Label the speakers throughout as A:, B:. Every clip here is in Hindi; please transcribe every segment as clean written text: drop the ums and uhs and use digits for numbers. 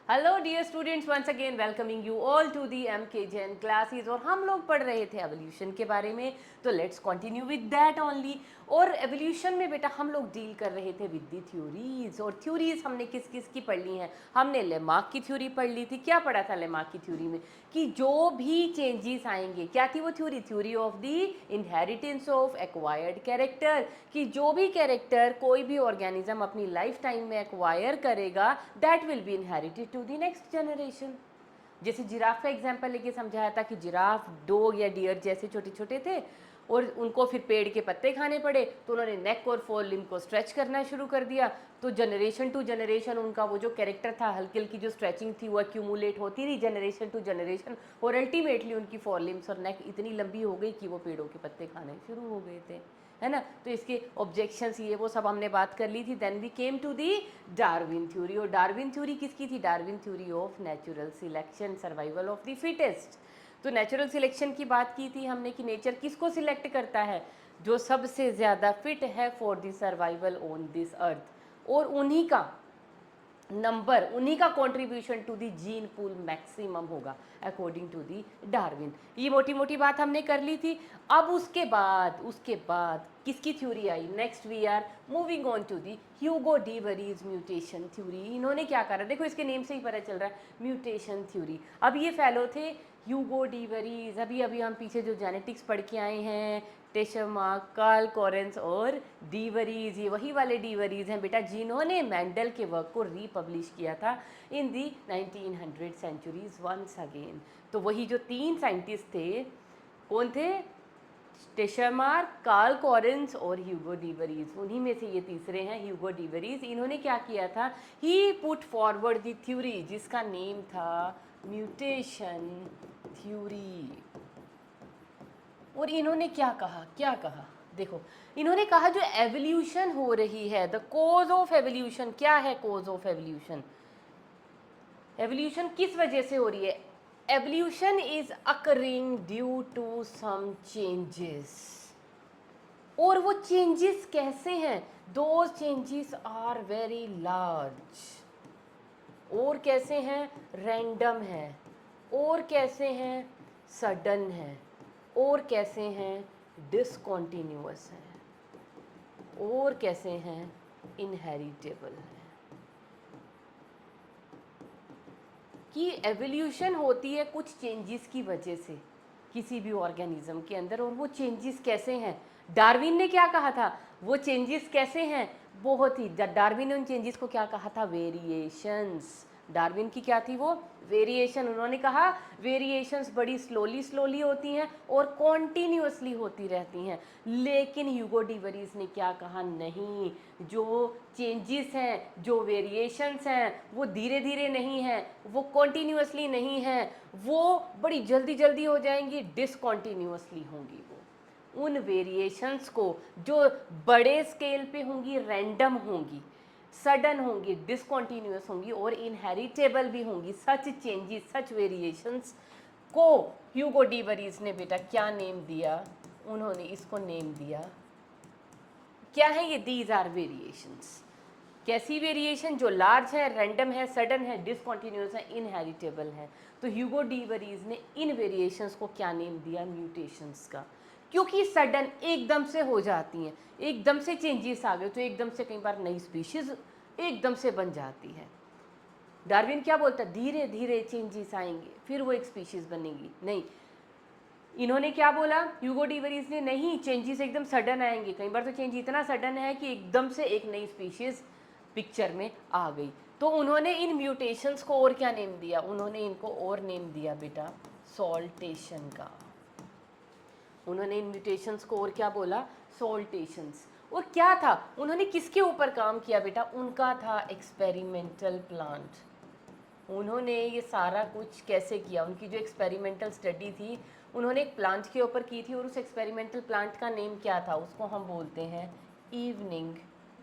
A: Hello dear students, once again welcoming you all to the MK Jain classes. और हम लोग पढ़ रहे थे एवोल्यूशन के बारे में, तो let's continue with that only. और एवोल्यूशन में बेटा हम लोग डील कर रहे थे विद दी थ्योरीज। और थ्योरीज हमने किस किस की पढ़ ली हैं? हमने लेमार्क की थ्योरी पढ़ ली थी। क्या पढ़ा था लेमार्क की थ्योरी में? कि जो भी चेंजेस आएंगे, क्या थी वो theory? Theory of the inheritance of acquired character. कि जो भी कैरेक्टर कोई भी ऑर्गेनिज्म अपनी लाइफ टाइम में एक्वायर करेगा, that will be inherited to the next generation. जैसे जिराफ का एग्जाम्पल लेके समझाया था कि जिराफ, डॉग या डियर जैसे छोटे छोटे थे और उनको फिर पेड़ के पत्ते खाने पड़े, तो उन्होंने नेक और फोर लिम्ब को स्ट्रेच करना शुरू कर दिया। तो जनरेशन टू जनरेशन उनका वो जो कैरेक्टर था, हल्की हल्की जो स्ट्रेचिंग थी वो एक्यूमुलेट होती रही जनरेशन टू जनरेशन, और अल्टीमेटली उनकी फोर लिम्स और नेक इतनी लंबी हो गई कि वो पेड़ों के पत्ते खाने शुरू हो गए थे, है ना। तो इसके ऑब्जेक्शंस ये वो सब हमने बात कर ली थी। Then we came to the Darwin theory. और डार्विन थ्योरी किसकी थी? Darwin theory of natural selection, survival of the fittest. तो नेचुरल सिलेक्शन की बात की थी हमने कि नेचर किसको सिलेक्ट करता है? जो सबसे ज़्यादा फिट है for the survival on this earth. और उन्हीं का नंबर, उन्हीं का contribution to the gene pool maximum होगा अकॉर्डिंग टू दी डार्विन। ये मोटी मोटी बात हमने कर ली थी। अब उसके बाद किसकी थ्योरी आई? Next we are moving on to the Hugo de Vries mutation theory. इन्होंने क्या करा? देखो इसके नेम से ही पता चल रहा है, म्यूटेशन थ्योरी। अब ये फैलो थे ह्यूगो डी वरीज। अभी अभी हम पीछे जो जेनेटिक्स पढ़ के आए हैं, टेशमा, कार्ल कॉरेंस और डीवरीज, ये वही वाले डीवरीज हैं बेटा जिन्होंने मेंडल के वर्क को रीपब्लिश किया था इन दी 1900 सेंचुरीज वंस अगेन। तो वही जो तीन साइंटिस्ट थे, कौन थे? टेशमार, कार्ल कॉरेंस और ह्यूगो डीवरीज। उन्हीं में से ये तीसरे हैं ह्यूगो डीवरीज। इन्होंने क्या किया था? ही पुट फॉरवर्ड दी थ्योरी जिसका नेम था म्यूटेशन थ्योरी। और इन्होंने क्या कहा? देखो, इन्होंने कहा जो एवोल्यूशन हो रही है, द कोज ऑफ एवोल्यूशन। क्या है कोज ऑफ एवोल्यूशन? एवोल्यूशन किस वजह से हो रही है? Evolution is occurring due to some changes. और वो चेंजेस कैसे हैं? Those changes are very large. और कैसे हैं? रैंडम है। और कैसे हैं? सडन है। और कैसे हैं? डिसकॉन्टीन्यूअस हैं। और कैसे हैं? इनहेरिटेबल हैं। कि एवोल्यूशन होती है कुछ चेंजेस की वजह से किसी भी ऑर्गेनिज्म के अंदर। और वो चेंजेस कैसे हैं? डार्विन ने क्या कहा था? वो चेंजेस कैसे हैं? बहुत ही, डार्विन ने उन चेंजेस को क्या कहा था? वेरिएशंस। डार्विन की क्या थी वो? वेरिएशन। उन्होंने कहा वेरिएशंस बड़ी स्लोली स्लोली होती हैं और कॉन्टीन्यूसली होती रहती हैं। लेकिन ह्यूगो डीवरीज ने क्या कहा? नहीं, जो चेंजेस हैं, जो वेरिएशंस हैं, वो धीरे धीरे नहीं हैं, वो कॉन्टीन्यूसली नहीं हैं, वो बड़ी जल्दी जल्दी हो जाएंगी, डिसकॉन्टीन्यूसली होंगी। वो उन वेरिएशंस को जो बड़े स्केल पे होंगी, रैंडम होंगी, सडन होंगी, डिसकॉन्टीन्यूस होंगी और इनहेरिटेबल भी होंगी, सच चेंजेस, सच वेरिएशंस को ह्यूगो डीवरीज ने बेटा क्या नेम दिया? उन्होंने इसको नेम दिया, क्या है ये? These are variations. कैसी वेरिएशन? जो लार्ज है, रैंडम है, सडन है, डिसकॉन्टीन्यूस है, इनहेरिटेबल है। तो ह्यूगो डीवरीज ने इन वेरिएशंस को क्या नेम दिया? म्यूटेशंस का। क्योंकि सडन एकदम से हो जाती हैं, एकदम से चेंजेस आ गए तो एकदम से कई बार नई स्पीशीज एकदम से बन जाती है। डार्विन क्या बोलता है? धीरे धीरे चेंजेस आएंगे फिर वो एक स्पीशीज बनेगी। नहीं, इन्होंने क्या बोला? ह्यूगो डीवरीज ने, नहीं, चेंजेस एकदम सडन आएंगे। कई बार तो चेंज इतना सडन है कि एकदम से एक नई स्पीशीज पिक्चर में आ गई। तो उन्होंने इन म्यूटेशंस को और क्या नेम दिया? उन्होंने इनको और नेम दिया बेटा सॉल्टेशन का। उन्होंने इन म्यूटेशंस को और क्या बोला? सॉल्टेशंस। और क्या था? उन्होंने किसके ऊपर काम किया बेटा? उनका था एक्सपेरिमेंटल प्लांट। उन्होंने ये सारा कुछ कैसे किया? उनकी जो एक्सपेरिमेंटल स्टडी थी उन्होंने एक प्लांट के ऊपर की थी। और उस एक्सपेरिमेंटल प्लांट का नेम क्या था? उसको हम बोलते हैं इवनिंग,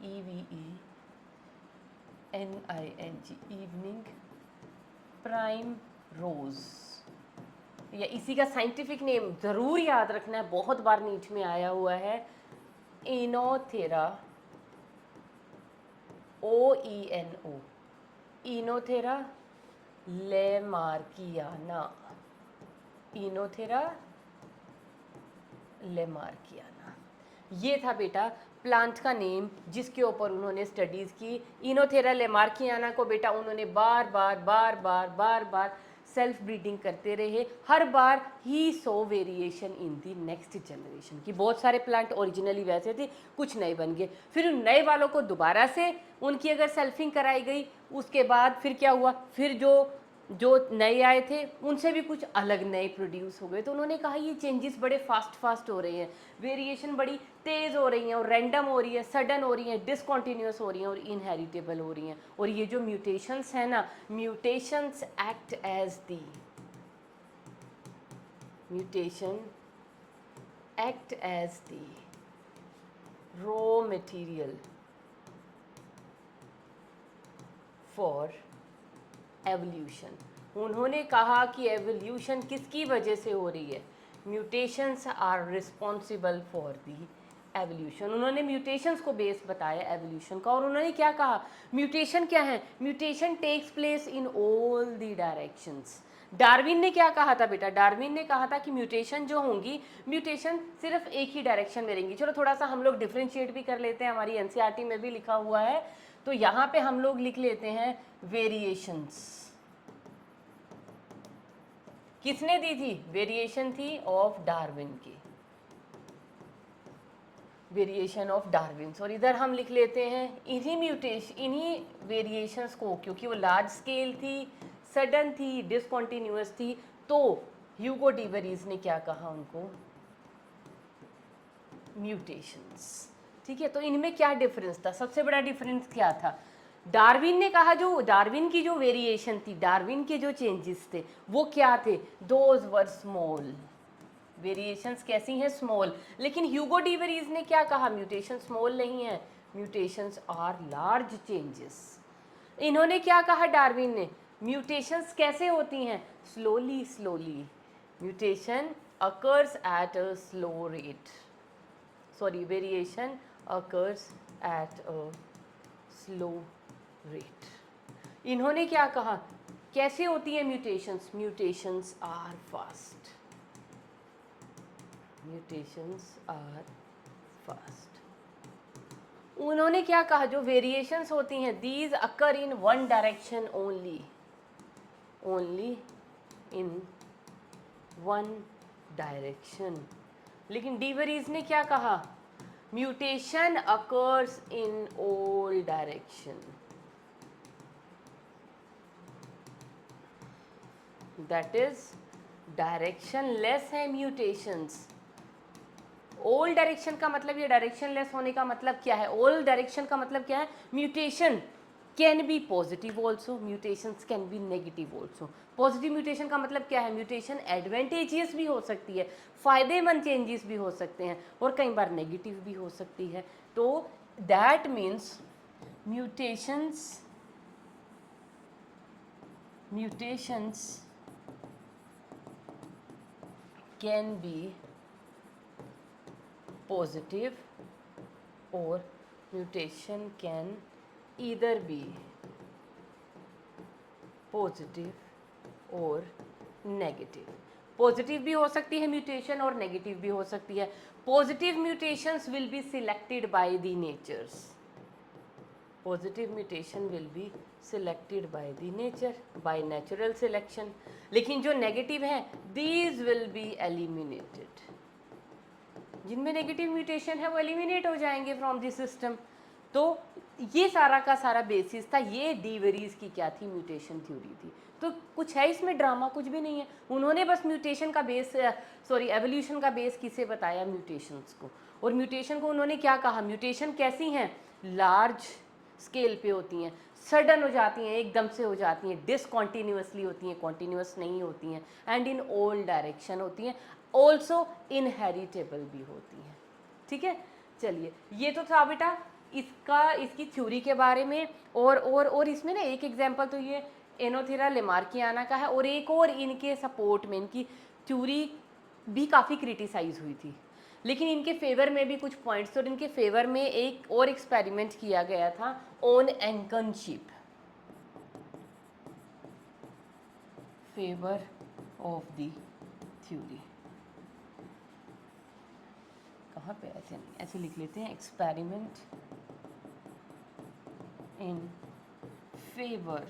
A: EVENING, इवनिंग प्राइम रोज। या इसी का साइंटिफिक नेम ज़रूर याद रखना है, बहुत बार नीट में आया हुआ है, इनोथेरा, OENO, इनोथेरा लेमार्कियाना, इनोथेरा लेमार्कियाना, ये था बेटा प्लांट का नेम जिसके ऊपर उन्होंने स्टडीज़ की। इनोथेरा लेमार्कियाना को बेटा उन्होंने बार बार सेल्फ ब्रीडिंग करते रहे। हर बार ही so variation in the next generation की। बहुत सारे प्लांट ओरिजिनली वैसे थे, कुछ नए बन गए, फिर उन नए वालों को दोबारा से उनकी अगर सेल्फिंग कराई गई, उसके बाद फिर क्या हुआ, फिर जो जो नए आए थे उनसे भी कुछ अलग नए प्रोड्यूस हो गए। तो उन्होंने कहा ये चेंजेस बड़े फास्ट हो रहे हैं, वेरिएशन बड़ी तेज़ हो रही हैं और रैंडम हो रही है, सडन हो रही हैं, डिसकॉन्टीन्यूस हो रही हैं और इनहेरिटेबल हो रही हैं। और ये जो म्यूटेशंस हैं ना, mutations act as the mutation act as the raw material for evolution. उन्होंने कहा कि एवोल्यूशन किसकी वजह से हो रही है, mutations are responsible for the evolution. उन्होंने म्यूटेशंस को बेस बताया एवोल्यूशन का। और उन्होंने क्या कहा, म्यूटेशन क्या है, mutation takes place in all the directions. Darwin ने क्या कहा था बेटा, डार्विन ने कहा था कि म्यूटेशन जो होंगी, म्यूटेशन सिर्फ एक ही डायरेक्शन में रहेंगी। चलो थोड़ा सा हम लोग डिफ्रेंशिएट भी कर लेते हैं, हमारी एनसीईआरटी में भी लिखा हुआ है, तो यहाँ पे हम लोग लिख लेते हैं वेरिएशंस। किसने दी थी, वेरिएशन थी ऑफ डार्विन की, वेरिएशन ऑफ डार्विन। और इधर हम लिख लेते हैं इन्हीं वेरिएशंस को, क्योंकि वो लार्ज स्केल थी, सडन थी, डिसकॉन्टिन्यूअस थी, तो ह्यूगो डिवरीज ने क्या कहा उनको, म्यूटेशंस। ठीक है, तो इनमें क्या डिफरेंस था, सबसे बड़ा डिफरेंस क्या था, डार्विन ने कहा जो डार्विन की जो वेरिएशन थी, डार्विन के जो चेंजेस थे वो क्या थे, दोज वर स्मॉल, वेरिएशंस कैसी हैं, स्मॉल। लेकिन ह्यूगो डिवरीज ने क्या कहा, म्यूटेशन स्मॉल नहीं है, म्यूटेशंस आर लार्ज चेंजेस। इन्होंने क्या कहा डार्विन ने, म्यूटेशंस कैसे होती हैं, slowly slowly, mutation occurs at a slow rate, sorry variation occurs at a slow rate. इन्होंने क्या कहा, कैसे होती है mutations, mutations are fast, mutations are fast. उन्होंने क्या कहा, जो वेरिएशंस होती हैं, these occur in one direction only, only in one direction. लेकिन डिवरीज ने क्या कहा, mutation occurs in all direction, that is directionless है म्यूटेशंस। ऑल डायरेक्शन का मतलब, ये डायरेक्शन लेस होने का मतलब क्या है, ऑल डायरेक्शन का मतलब क्या है, mutation can be positive also, mutations can be negative also. Positive mutation का मतलब क्या है, म्यूटेशन एडवांटेजियस भी हो सकती है, फायदेमंद चेंजेस भी हो सकते हैं, और कई बार नेगेटिव भी हो सकती है। तो that means mutations can be positive or mutation can either be positive or negative। Positive भी हो सकती है म्यूटेशन और नेगेटिव भी हो सकती है। Positive mutations will be selected by the natures, positive mutation will be selected by the nature, by natural selection. लेकिन जो नेगेटिव है, दीज विल बी एलिमिनेटेड, जिनमें नेगेटिव म्यूटेशन है वो एलिमिनेट हो जाएंगे फ्रॉम द सिस्टम। तो ये सारा का सारा बेसिस था, ये डिवरीज की क्या थी, म्यूटेशन थ्योरी थी। तो कुछ है इसमें ड्रामा, कुछ भी नहीं है। उन्होंने बस म्यूटेशन का बेस, सॉरी एवोल्यूशन का बेस किसे बताया, म्यूटेशंस को। और म्यूटेशन को उन्होंने क्या कहा, म्यूटेशन कैसी हैं, लार्ज स्केल पे होती हैं, सडन हो जाती हैं, एकदम से हो जाती हैं, डिसकॉन्टीन्यूसली होती हैं, कॉन्टीन्यूस नहीं होती हैं, एंड इन ऑल डायरेक्शन होती हैं, ऑल्सो इनहेरिटेबल भी होती हैं। ठीक है, चलिए ये तो था बेटा इसकी थ्योरी के बारे में। और इसमें ना एक एग्जांपल तो ये एनोथेरा लेमार्कियाना का है, और एक और इनके सपोर्ट में इनकी थ्योरी भी काफ़ी क्रिटिसाइज हुई थी, लेकिन इनके फेवर में भी कुछ पॉइंट्स थे। और इनके फेवर में एक और एक्सपेरिमेंट किया गया था on Ancon sheep. Favour of the theory. कहाँ पे, ऐसे नहीं, ऐसे लिख लेते हैं, experiment in favour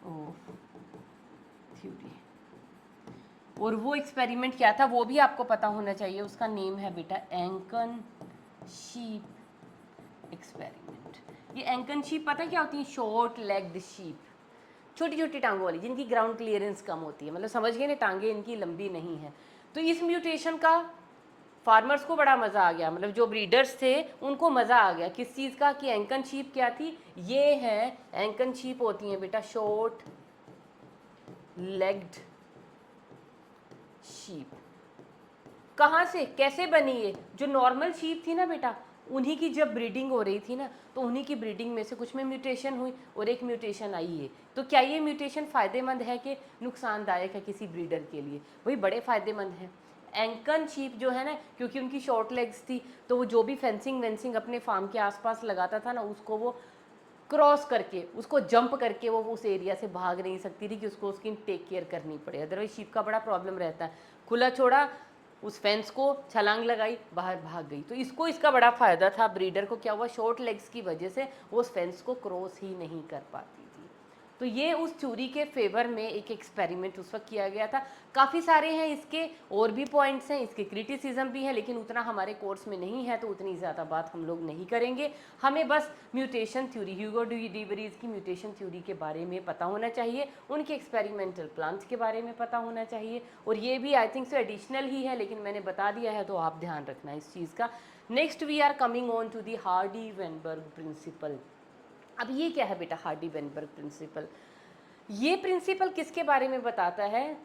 A: of theory. और वो एक्सपेरिमेंट क्या था वो भी आपको पता होना चाहिए, उसका नेम है बेटा एंकन शीप एक्सपेरिमेंट। ये एंकन शीप पता क्या होती है? शॉर्ट लेग्ड शीप, छोटी छोटी टांगों वाली, जिनकी ग्राउंड क्लियरेंस कम होती है, मतलब समझ गए ना, टांगे इनकी लंबी नहीं है। तो इस म्यूटेशन का फार्मर्स को बड़ा मज़ा आ गया, मतलब जो ब्रीडर्स थे उनको मज़ा आ गया किस चीज़ का, कि एंकन शीप क्या थी, ये है एंकन शीप होती हैं बेटा शॉर्ट लेग्ड शीप। कहाँ से कैसे बनी ये? जो नॉर्मल शीप थी ना बेटा, उन्हीं की जब ब्रीडिंग हो रही थी ना, तो उन्हीं की ब्रीडिंग में से कुछ में म्यूटेशन हुई और एक म्यूटेशन आई है। तो क्या ये म्यूटेशन फ़ायदेमंद है कि नुकसानदायक है किसी ब्रीडर के लिए? वही बड़े फ़ायदेमंद है। एंकन शीप जो है ना, क्योंकि उनकी शॉर्ट लेग्स थी, तो वो जो भी फेंसिंग वेंसिंग अपने फार्म के आसपास लगाता था ना, उसको वो क्रॉस करके, उसको जंप करके वो उस एरिया से भाग नहीं सकती थी, कि उसको उसकी टेक केयर करनी पड़े। अदरवाइज शीप का बड़ा प्रॉब्लम रहता है, खुला छोड़ा, उस फेंस को छलांग लगाई, बाहर भाग गई। तो इसको इसका बड़ा फ़ायदा था, ब्रीडर को क्या हुआ, शॉर्ट लेग्स की वजह से वो उस फेंस को क्रॉस ही नहीं कर पाती थी। तो ये उस थ्योरी के फेवर में एक एक्सपेरिमेंट उस वक्त किया गया था। काफ़ी सारे हैं इसके और भी पॉइंट्स हैं, इसके क्रिटिसिज्म भी है, लेकिन उतना हमारे कोर्स में नहीं है, तो उतनी ज़्यादा बात हम लोग नहीं करेंगे। हमें बस म्यूटेशन थ्योरी, ह्यूगो डी वरीज की म्यूटेशन थ्योरी के बारे में पता होना चाहिए, उनके एक्सपेरिमेंटल प्लांट्स के बारे में पता होना चाहिए। और ये भी आई थिंक सो एडिशनल ही है, लेकिन मैंने बता दिया है, तो आप ध्यान रखना इस चीज़ का। Next we are coming on to the Hardy Weinberg principle. अब ये क्या है बेटा हार्डी-वेनबर्ग प्रिंसिपल? ये प्रिंसिपल किसके बारे में बताता है?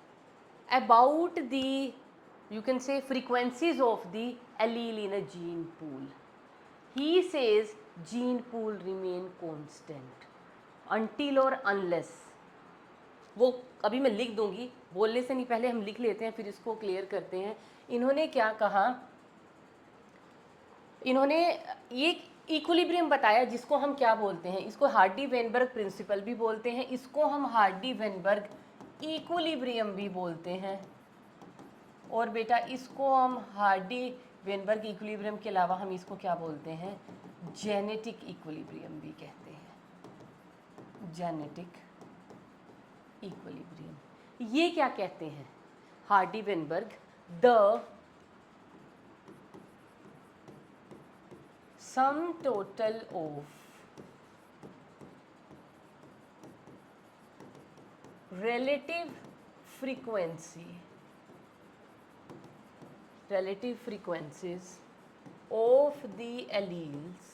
A: About the, you can say, frequencies of the allele in a gene pool. He says gene pool remain constant until और अनलेस, वो अभी मैं लिख दूंगी, बोलने से नहीं पहले हम लिख लेते हैं, फिर इसको क्लियर करते हैं। इन्होंने क्या कहा, इन्होंने एक इक्विलिब्रियम बताया, जिसको हम क्या बोलते हैं, इसको हार्डी-वेनबर्ग प्रिंसिपल भी बोलते हैं, इसको हम हार्डी-वेनबर्ग इक्विलिब्रियम भी बोलते हैं, और बेटा इसको हम हार्डी-वेनबर्ग इक्विलिब्रियम के अलावा हम इसको क्या बोलते हैं, जेनेटिक इक्विलिब्रियम भी कहते हैं, जेनेटिक इक्विलिब्रियम। ये क्या कहते हैं? Hardy-Weinberg the sum total of relative frequencies of the alleles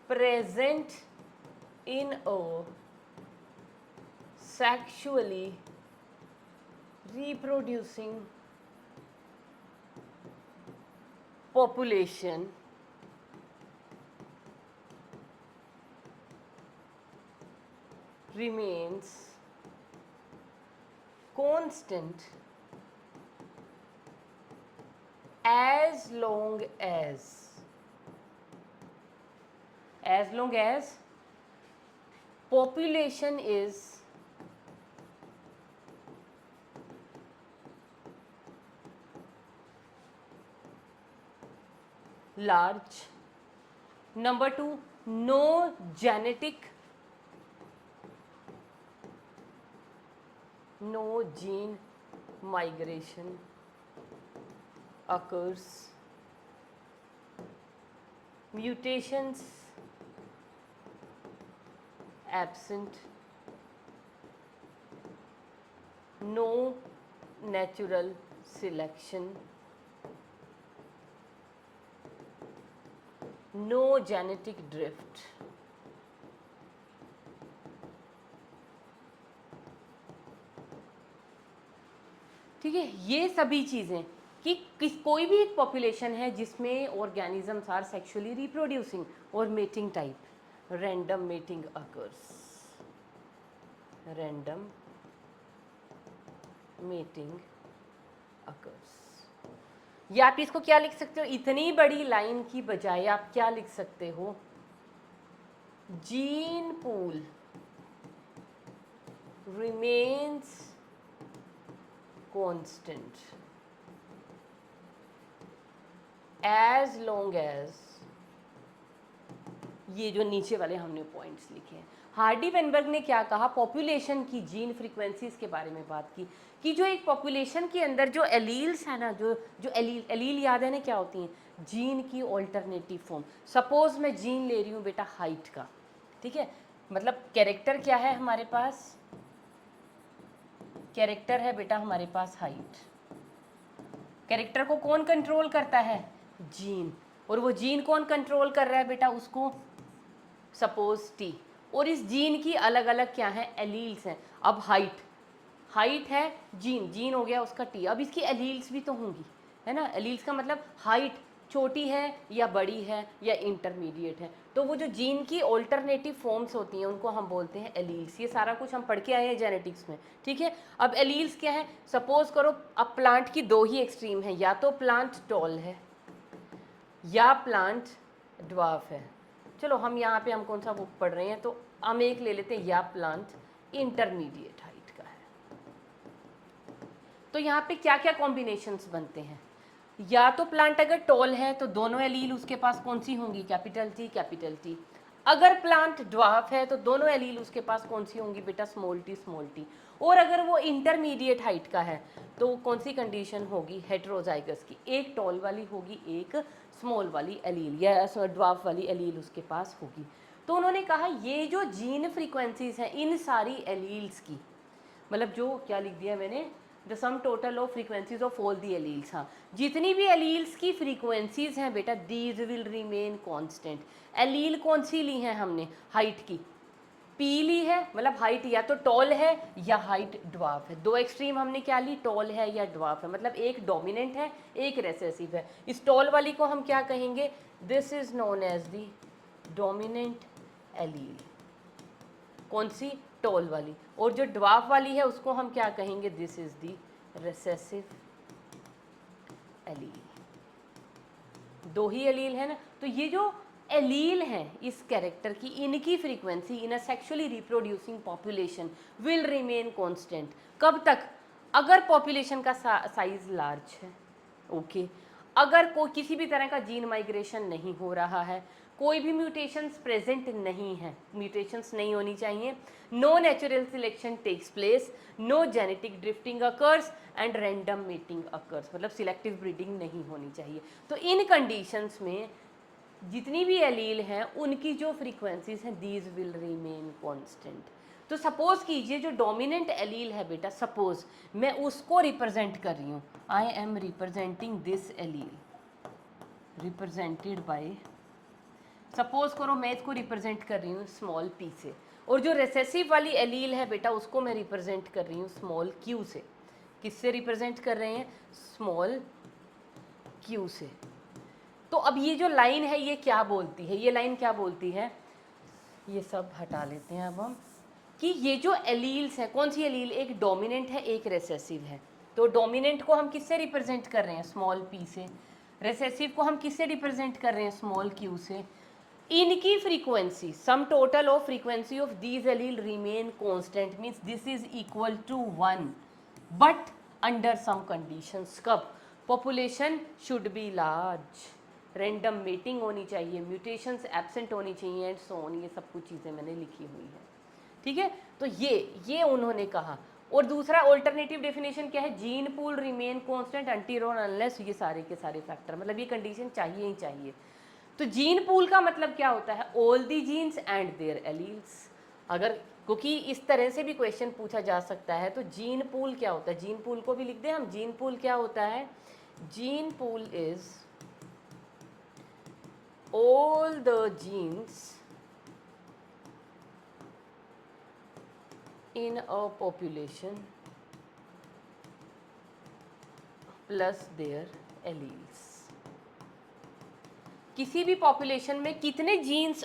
A: present in a sexually reproducing population remains constant as long as population is large. Number 2, no gene migration occurs. Mutations absent. No natural selection. No genetic drift. ठीक है, ये सभी चीज़ें कि कोई भी एक पॉपुलेशन है जिसमें ऑर्गेनिजम्स आर सेक्सुअली रिप्रोड्यूसिंग और mating type, random mating occurs, random mating occurs. या आप इसको क्या लिख सकते हो, इतनी बड़ी लाइन की बजाय आप क्या लिख सकते हो, gene pool remains constant as long as, ये जो नीचे वाले हमने पॉइंट्स लिखे हैं, हार्डी वेनबर्ग ने क्या कहा, पॉपुलेशन की जीन फ्रीक्वेंसीज के बारे में बात की कि जो एक पॉपुलेशन के अंदर जो एलील्स है ना, जो जो एलील याद है ना क्या होती हैं, जीन की ऑल्टरनेटिव फॉर्म। सपोज मैं जीन ले रही हूँ बेटा हाइट का, ठीक है, मतलब कैरेक्टर क्या है हमारे पास, कैरेक्टर है बेटा हमारे पास हाइट। कैरेक्टर को कौन कंट्रोल करता है, जीन, और वो जीन कौन कंट्रोल कर रहा है बेटा उसको, सपोज टी, और इस जीन की अलग अलग क्या है, एलील्स हैं। अब हाइट है जीन, जीन हो गया उसका टी, अब इसकी एलील्स भी तो होंगी, है ना, एलील्स का मतलब हाइट छोटी है या बड़ी है या इंटरमीडिएट है, तो वो जो जीन की ऑल्टरनेटिव फॉर्म्स होती हैं उनको हम बोलते हैं एलील्स। ये सारा कुछ हम पढ़ के आए हैं जेनेटिक्स में, ठीक है। अब एलील्स क्या है, सपोज करो अब प्लांट की दो ही एक्सट्रीम है, या तो प्लांट टॉल है या प्लांट ड्वार्फ है। चलो हम यहाँ पे हम कौन सा बुक पढ़ रहे हैं, तो हम एक ले लेते हैं, या प्लांट इंटरमीडिएट हाइट का है। तो यहाँ पे क्या क्या कॉम्बिनेशंस बनते हैं, या तो प्लांट अगर टॉल है तो दोनों एलील उसके पास कौन सी होंगी, कैपिटल टी। अगर प्लांट ड्वार्फ है तो दोनों एलील उसके पास कौन सी होंगी बेटा, स्मॉल टी। और अगर वो इंटरमीडिएट हाइट का है तो कौन सी कंडीशन होगी, हेटेरोजाइगस की, एक टॉल वाली होगी एक स्मॉल वाली एलील या ड्वार्फ वाली एलील उसके पास होगी। तो उन्होंने कहा ये जो जीन फ्रीक्वेंसीज हैं इन सारी एलील्स की, मतलब जो क्या लिख दिया मैंने, the some total of frequencies of all the alleles, हाँ जितनी भी एलील्स की फ्रीक्वेंसीज हैं बेटा these will remain constant. Allele कौन सी ली है हमने, हाइट की, पी ली है, मतलब हाइट या तो टॉल है या हाइट ड्वार्फ है। दो एक्सट्रीम हमने क्या ली, टॉल है या ड्वार्फ है, मतलब एक डोमिनेंट है एक रेसेसिव है। इस टॉल वाली को हम क्या कहेंगे, this is known as the dominant allele, कौन सी, टॉल वाली। और जो ड्वार्फ वाली है उसको हम क्या कहेंगे, this is the recessive allele. दो ही एलील है ना, तो ये जो एलील हैं इस कैरेक्टर की, इनकी frequency in a sexually reproducing population will remain constant. कब तक, अगर पॉपुलेशन का साइज लार्ज है, ओके, अगर कोई किसी भी तरह का जीन माइग्रेशन नहीं हो रहा है, कोई भी म्यूटेशंस प्रेजेंट नहीं है, म्यूटेशंस नहीं होनी चाहिए, no natural selection takes place, no genetic drifting occurs and random mating occurs, मतलब सिलेक्टिव ब्रीडिंग नहीं होनी चाहिए। तो इन कंडीशंस में जितनी भी एलील हैं उनकी जो फ्रीक्वेंसीज हैं दीज विल रिमेन कांस्टेंट। तो सपोज कीजिए जो डोमिनेंट एलील है बेटा, सपोज मैं उसको रिप्रेजेंट कर रही हूँ, I am representing this allele, represented by, suppose करो मैं इसको रिप्रेजेंट कर रही हूँ स्मॉल पी से, और जो रेसेसिव वाली एलील है बेटा उसको मैं रिप्रेजेंट कर रही हूँ स्मॉल क्यू से। किससे रिप्रेजेंट कर रहे हैं, स्मॉल क्यू से। तो अब ये जो लाइन है ये क्या बोलती है, ये लाइन क्या बोलती है, ये सब हटा लेते हैं अब हम, कि ये जो एलील्स हैं, कौन सी एलील, एक डोमिनेंट है एक रेसेसिव है। तो डोमिनेंट को हम किससे रिप्रेजेंट कर रहे हैं, स्मॉल पी से, रेसेसिव को हम किससे रिप्रेजेंट कर रहे हैं, स्मॉल क्यू से। इनकी frequency, sum total of frequency of these allele remain constant, means this is equal to 1 but under some conditions. कब, population should be large, random mating होनी चाहिए, म्यूटेशंस एब्सेंट होनी चाहिए एंड सो ऑन, ये सब कुछ चीज़ें मैंने लिखी हुई है, ठीक है। तो ये उन्होंने कहा। और दूसरा ऑल्टरनेटिव डेफिनेशन क्या है, gene pool remain constant until और अनलेस, ये सारे के सारे फैक्टर, मतलब ये कंडीशन चाहिए ही चाहिए। तो जीन पूल का मतलब क्या होता है, all the genes and their alleles. अगर, क्योंकि इस तरह से भी क्वेश्चन पूछा जा सकता है, तो जीन पूल क्या होता है, जीन पूल को भी लिख दें हम, जीन पूल क्या होता है, gene pool is all the genes in a population plus their alleles। किसी भी पॉपुलेशन में कितने जीन्स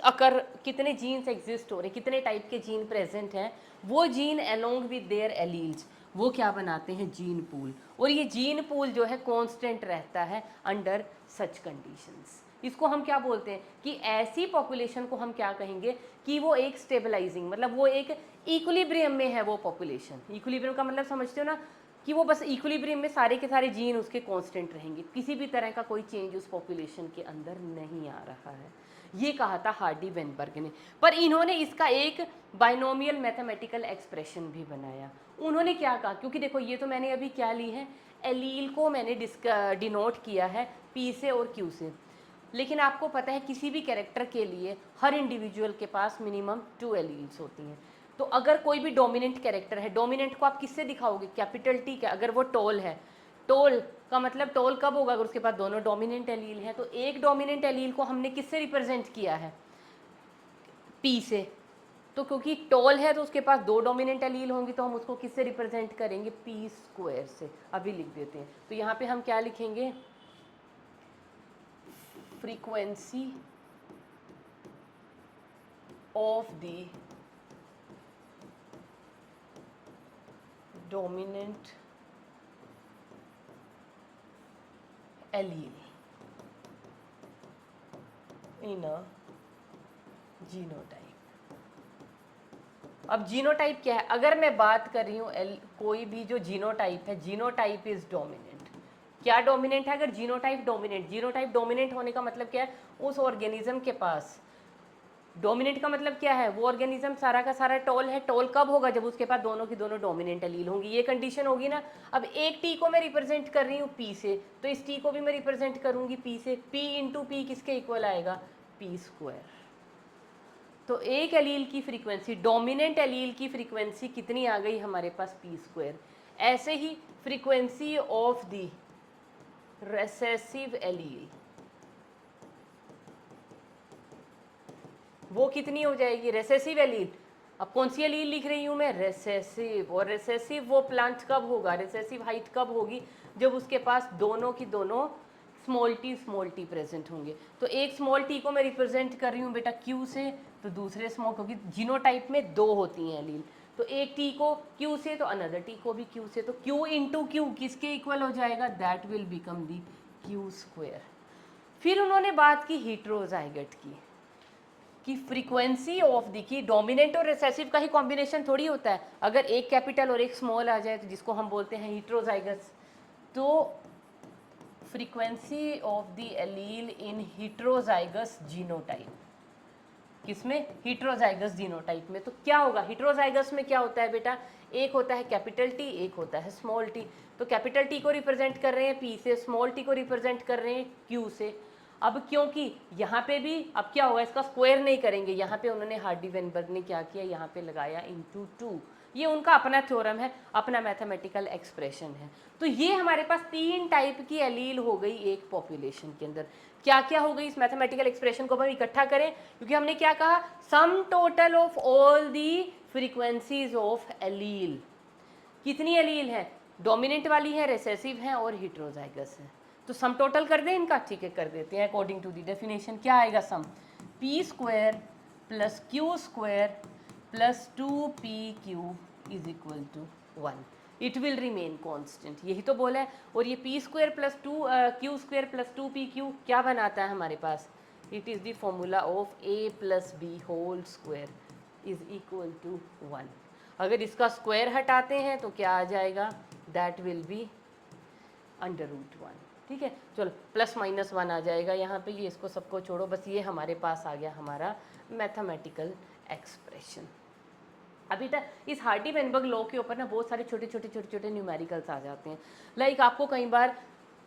A: कितने जीन्स एग्जिस्ट हो रहे, कितने टाइप के जीन प्रेजेंट हैं, वो gene along with their alleles, वो क्या बनाते हैं, जीन पूल। और ये जीन पूल जो है कांस्टेंट रहता है अंडर सच कंडीशंस। इसको हम क्या बोलते हैं कि ऐसी पॉपुलेशन को हम क्या कहेंगे कि वो एक स्टेबलाइजिंग, मतलब वो एक इक्विलिब्रियम में है वो पॉपुलेशन। इक्विलिब्रियम का मतलब समझते हो ना, कि वो बस इक्विलिब्रियम में सारे के सारे जीन उसके कांस्टेंट रहेंगे, किसी भी तरह का कोई चेंज उस पॉपुलेशन के अंदर नहीं आ रहा है। ये कहा था हार्डी वेनबर्ग ने। पर इन्होंने इसका एक बाइनोमियल मैथमेटिकल एक्सप्रेशन भी बनाया। उन्होंने क्या कहा, क्योंकि देखो ये तो मैंने अभी क्या ली है, एलील को मैंने डिनोट किया है पी से और क्यू से, लेकिन आपको पता है किसी भी कैरेक्टर के लिए हर इंडिविजुअल के पास मिनिमम 2 एलील्स होती हैं। तो अगर कोई भी डोमिनेंट कैरेक्टर है, डोमिनेंट को आप किससे दिखाओगे, कैपिटल टी का। अगर वो टोल है, टोल का मतलब टोल कब होगा, अगर उसके पास दोनों डोमिनेंट एलील हैं। तो एक डोमिनेंट एलील को हमने किससे रिप्रेजेंट किया है, पी से। तो क्योंकि टोल है तो उसके पास 2 डोमिनेंट एलील होंगी, तो हम उसको किससे रिप्रेजेंट करेंगे, पी स्क्वायर से। अभी लिख देते हैं, तो यहाँ पे हम क्या लिखेंगे, frequency of the dominant allele in a genotype. अब जीनोटाइप क्या है, अगर मैं बात कर रही हूँ कोई भी जो जीनोटाइप है, जीनोटाइप इज डोमिनेंट। क्या डोमिनेंट है, अगर जीनोटाइप डोमिनेंट, जीनोटाइप डोमिनेंट होने का मतलब क्या है, उस ऑर्गेनिज्म के पास, डोमिनेंट का मतलब क्या है, वो ऑर्गेनिज्म सारा का सारा टॉल है। टॉल कब होगा, जब उसके पास दोनों की दोनों डोमिनेंट एलील होंगी, ये कंडीशन होगी ना। अब एक टी को मैं रिप्रेजेंट कर रही हूँ पी से, तो इस टी को भी मैं रिप्रेजेंट करूंगी पी से। पी इंटू पी किसके इक्वल आएगा, पी स्क्वायर। तो एक एलील की फ्रीक्वेंसी, डोमिनेंट एलील की फ्रीक्वेंसी कितनी आ गई हमारे पास, पी स्क्वायर। ऐसे ही frequency of the recessive allele, वो कितनी हो जाएगी, रेसेसिव एलील। अब कौन सी एलील लिख रही हूँ मैं, रेसेसिव। और रेसेसिव वो प्लांट कब होगा, रेसेसिव हाइट कब होगी, जब उसके पास दोनों की दोनों स्मॉल टी प्रेजेंट होंगे। तो एक स्मॉल टी को मैं रिप्रेजेंट कर रही हूँ बेटा क्यू से, तो दूसरे स्मॉल, क्योंकि जीनोटाइप में 2 होती हैं एलील, तो एक टी को क्यू से तो अनदर टी को भी क्यू से, तो क्यू इंटू क्यू किसके इक्वल हो जाएगा, that will become the Q square. फिर उन्होंने बात की हेटेरोजाइगट की, कि फ्रीक्वेंसी ऑफ दी, की डोमिनेंट और रिसेसिव का ही कॉम्बिनेशन थोड़ी होता है। अगर एक कैपिटल और एक स्मॉल आ जाए तो जिसको हम बोलते हैं हेटेरोजाइगस, तो frequency of the allele in heterozygous genotype, किसमें, हेटेरोजाइगस जीनोटाइप में। तो क्या होगा, हेटेरोजाइगस में क्या होता है बेटा, एक होता है कैपिटल टी, एक होता है स्मॉल टी। तो कैपिटल टी को रिप्रेजेंट कर रहे हैं पी से, स्मॉल टी को रिप्रेजेंट कर रहे हैं क्यू से। अब क्योंकि यहाँ पे भी अब क्या होगा, इसका स्क्वायर नहीं करेंगे, यहाँ पे उन्होंने हार्डी वेनबर्ग ने क्या किया, यहाँ पे लगाया इंटू 2। ये उनका अपना थ्योरम है, अपना मैथमेटिकल एक्सप्रेशन है। तो ये हमारे पास 3 टाइप की एलील हो गई एक पॉपुलेशन के अंदर। क्या क्या हो गई, इस मैथमेटिकल एक्सप्रेशन को हम इकट्ठा करें, क्योंकि हमने क्या कहा, सम total of all the frequencies of allele. कितनी एलील है, डोमिनेंट वाली है, रिसेसिव है और हेटेरोजाइगस है। तो सम टोटल कर दें इनका, ठीक है कर देते हैं। अकॉर्डिंग टू दी डेफिनेशन क्या आएगा, sum P square plus Q square plus 2pq is equal to 1। It will remain constant, यही तो बोला है। और ये P square plus Q square plus 2pq क्या बनाता है हमारे पास, it is the formula of a plus B whole square is equal to 1। अगर इसका स्क्वायर हटाते हैं तो क्या आ जाएगा, दैट विल बी √1। ठीक है, चलो प्लस माइनस 1 आ जाएगा यहाँ पे, ये इसको सबको छोड़ो, बस ये हमारे पास आ गया हमारा मैथमेटिकल एक्सप्रेशन। अभी तक इस हार्डी वेनबर्ग लॉ के ऊपर ना बहुत सारे छोटे छोटे न्यूमेरिकल्स आ जाते हैं। लाइक आपको कई बार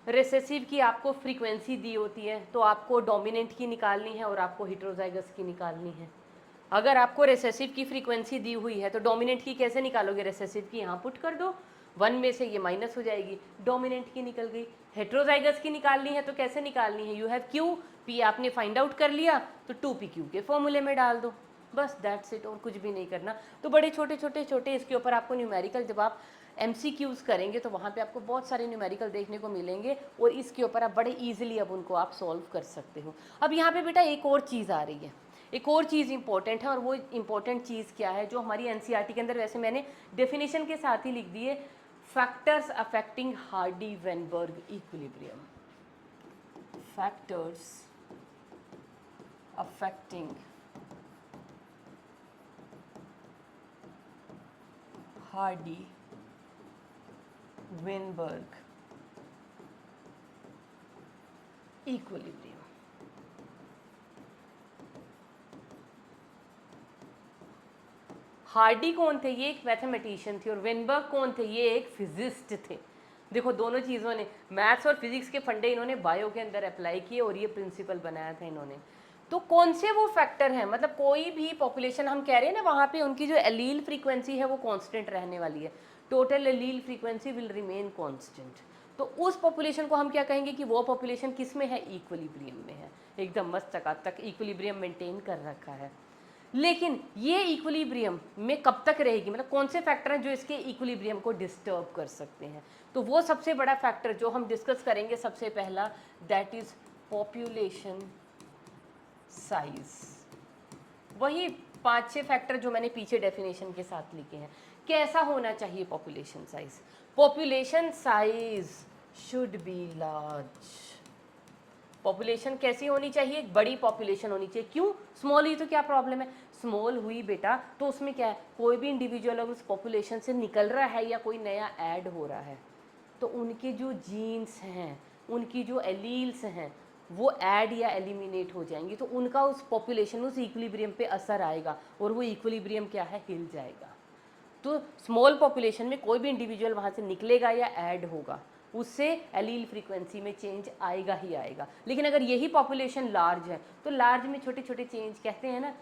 A: रेसेसिव की आपको फ्रीक्वेंसी दी होती है, तो आपको डोमिनेंट की निकालनी है और आपको हेटेरोजाइगस की निकालनी है। अगर आपको रेसेसिव की फ्रीक्वेंसी दी हुई है तो डोमिनेंट की कैसे निकालोगे, रेसेसिव की यहाँ पुट कर दो, 1 में से ये माइनस हो जाएगी, डोमिनेंट की निकल गई। हेटेरोजाइगस की निकालनी है तो कैसे निकालनी है, यू हैव क्यू, पी आपने फाइंड आउट कर लिया तो 2pq के फॉर्मूले में डाल दो, बस दैट्स इट, और कुछ भी नहीं करना। तो बड़े छोटे इसके ऊपर आपको न्यूमेरिकल, जब आप MCQs करेंगे तो वहाँ पे आपको बहुत सारे न्यूमेरिकल देखने को मिलेंगे, और इसके ऊपर आप बड़े ईजिली अब उनको आप सॉल्व कर सकते हो। अब यहाँ पे बेटा एक और चीज़ आ रही है, एक और चीज़ इंपॉर्टेंट है, और वो इंपॉर्टेंट चीज़ क्या है, जो हमारी NCERT के अंदर वैसे मैंने डेफिनेशन के साथ ही लिख दी है, factors affecting Hardy Weinberg equilibrium. Factors affecting Hardy-Weinberg equilibrium। Hardy कौन थे? ये एक मैथमेटिशियन थे। और वेनबर्ग कौन थे? ये एक फिजिस्ट थे। देखो दोनों चीज़ों ने, मैथ्स और फिजिक्स के फंडे इन्होंने बायो के अंदर अप्लाई किए और ये प्रिंसिपल बनाया था इन्होंने। तो कौन से वो फैक्टर हैं, मतलब कोई भी पॉपुलेशन हम कह रहे हैं ना, वहाँ पे उनकी जो एलील फ्रीक्वेंसी है वो कांस्टेंट रहने वाली है। Total allele frequency will remain constant. तो उस पॉपुलेशन को हम क्या कहेंगे कि वो पॉपुलेशन किस में है? इक्विलिब्रियम में है, एकदम मस्त चकाचक इक्विलिब्रियम मेंटेन कर रखा है। लेकिन ये इक्विलिब्रियम में कब तक रहेगी, मतलब कौन से फैक्टर हैं जो इसके इक्विलिब्रियम को डिस्टर्ब कर सकते हैं? तो वो सबसे बड़ा फैक्टर जो हम डिस्कस करेंगे सबसे पहला, दैट इज पॉपुलेशन साइज। वही 5-6 फैक्टर जो मैंने पीछे डेफिनेशन के साथ लिखे हैं। कैसा होना चाहिए population size? Population size should be large. Population कैसी होनी चाहिए? एक बड़ी पॉपुलेशन होनी चाहिए। क्यों? स्मॉल ही तो क्या प्रॉब्लम है? स्मॉल हुई बेटा तो उसमें क्या है, कोई भी इंडिविजुअल अगर उस पॉपुलेशन से निकल रहा है या कोई नया ऐड हो रहा है तो उनके जो जीन्स हैं, उनकी जो एलील्स हैं, वो ऐड या एलिमिनेट हो जाएंगी। तो उनका उस पॉपुलेशन, उस इक्विलिब्रियम पे असर आएगा और वो इक्विलिब्रियम क्या है? हिल जाएगा। तो स्मॉल पॉपुलेशन में कोई भी इंडिविजुअल वहाँ से निकलेगा या ऐड होगा, उससे एलील फ्रीक्वेंसी में चेंज आएगा ही आएगा। लेकिन अगर यही पॉपुलेशन लार्ज है तो लार्ज में छोटे छोटे चेंज, कहते हैं ना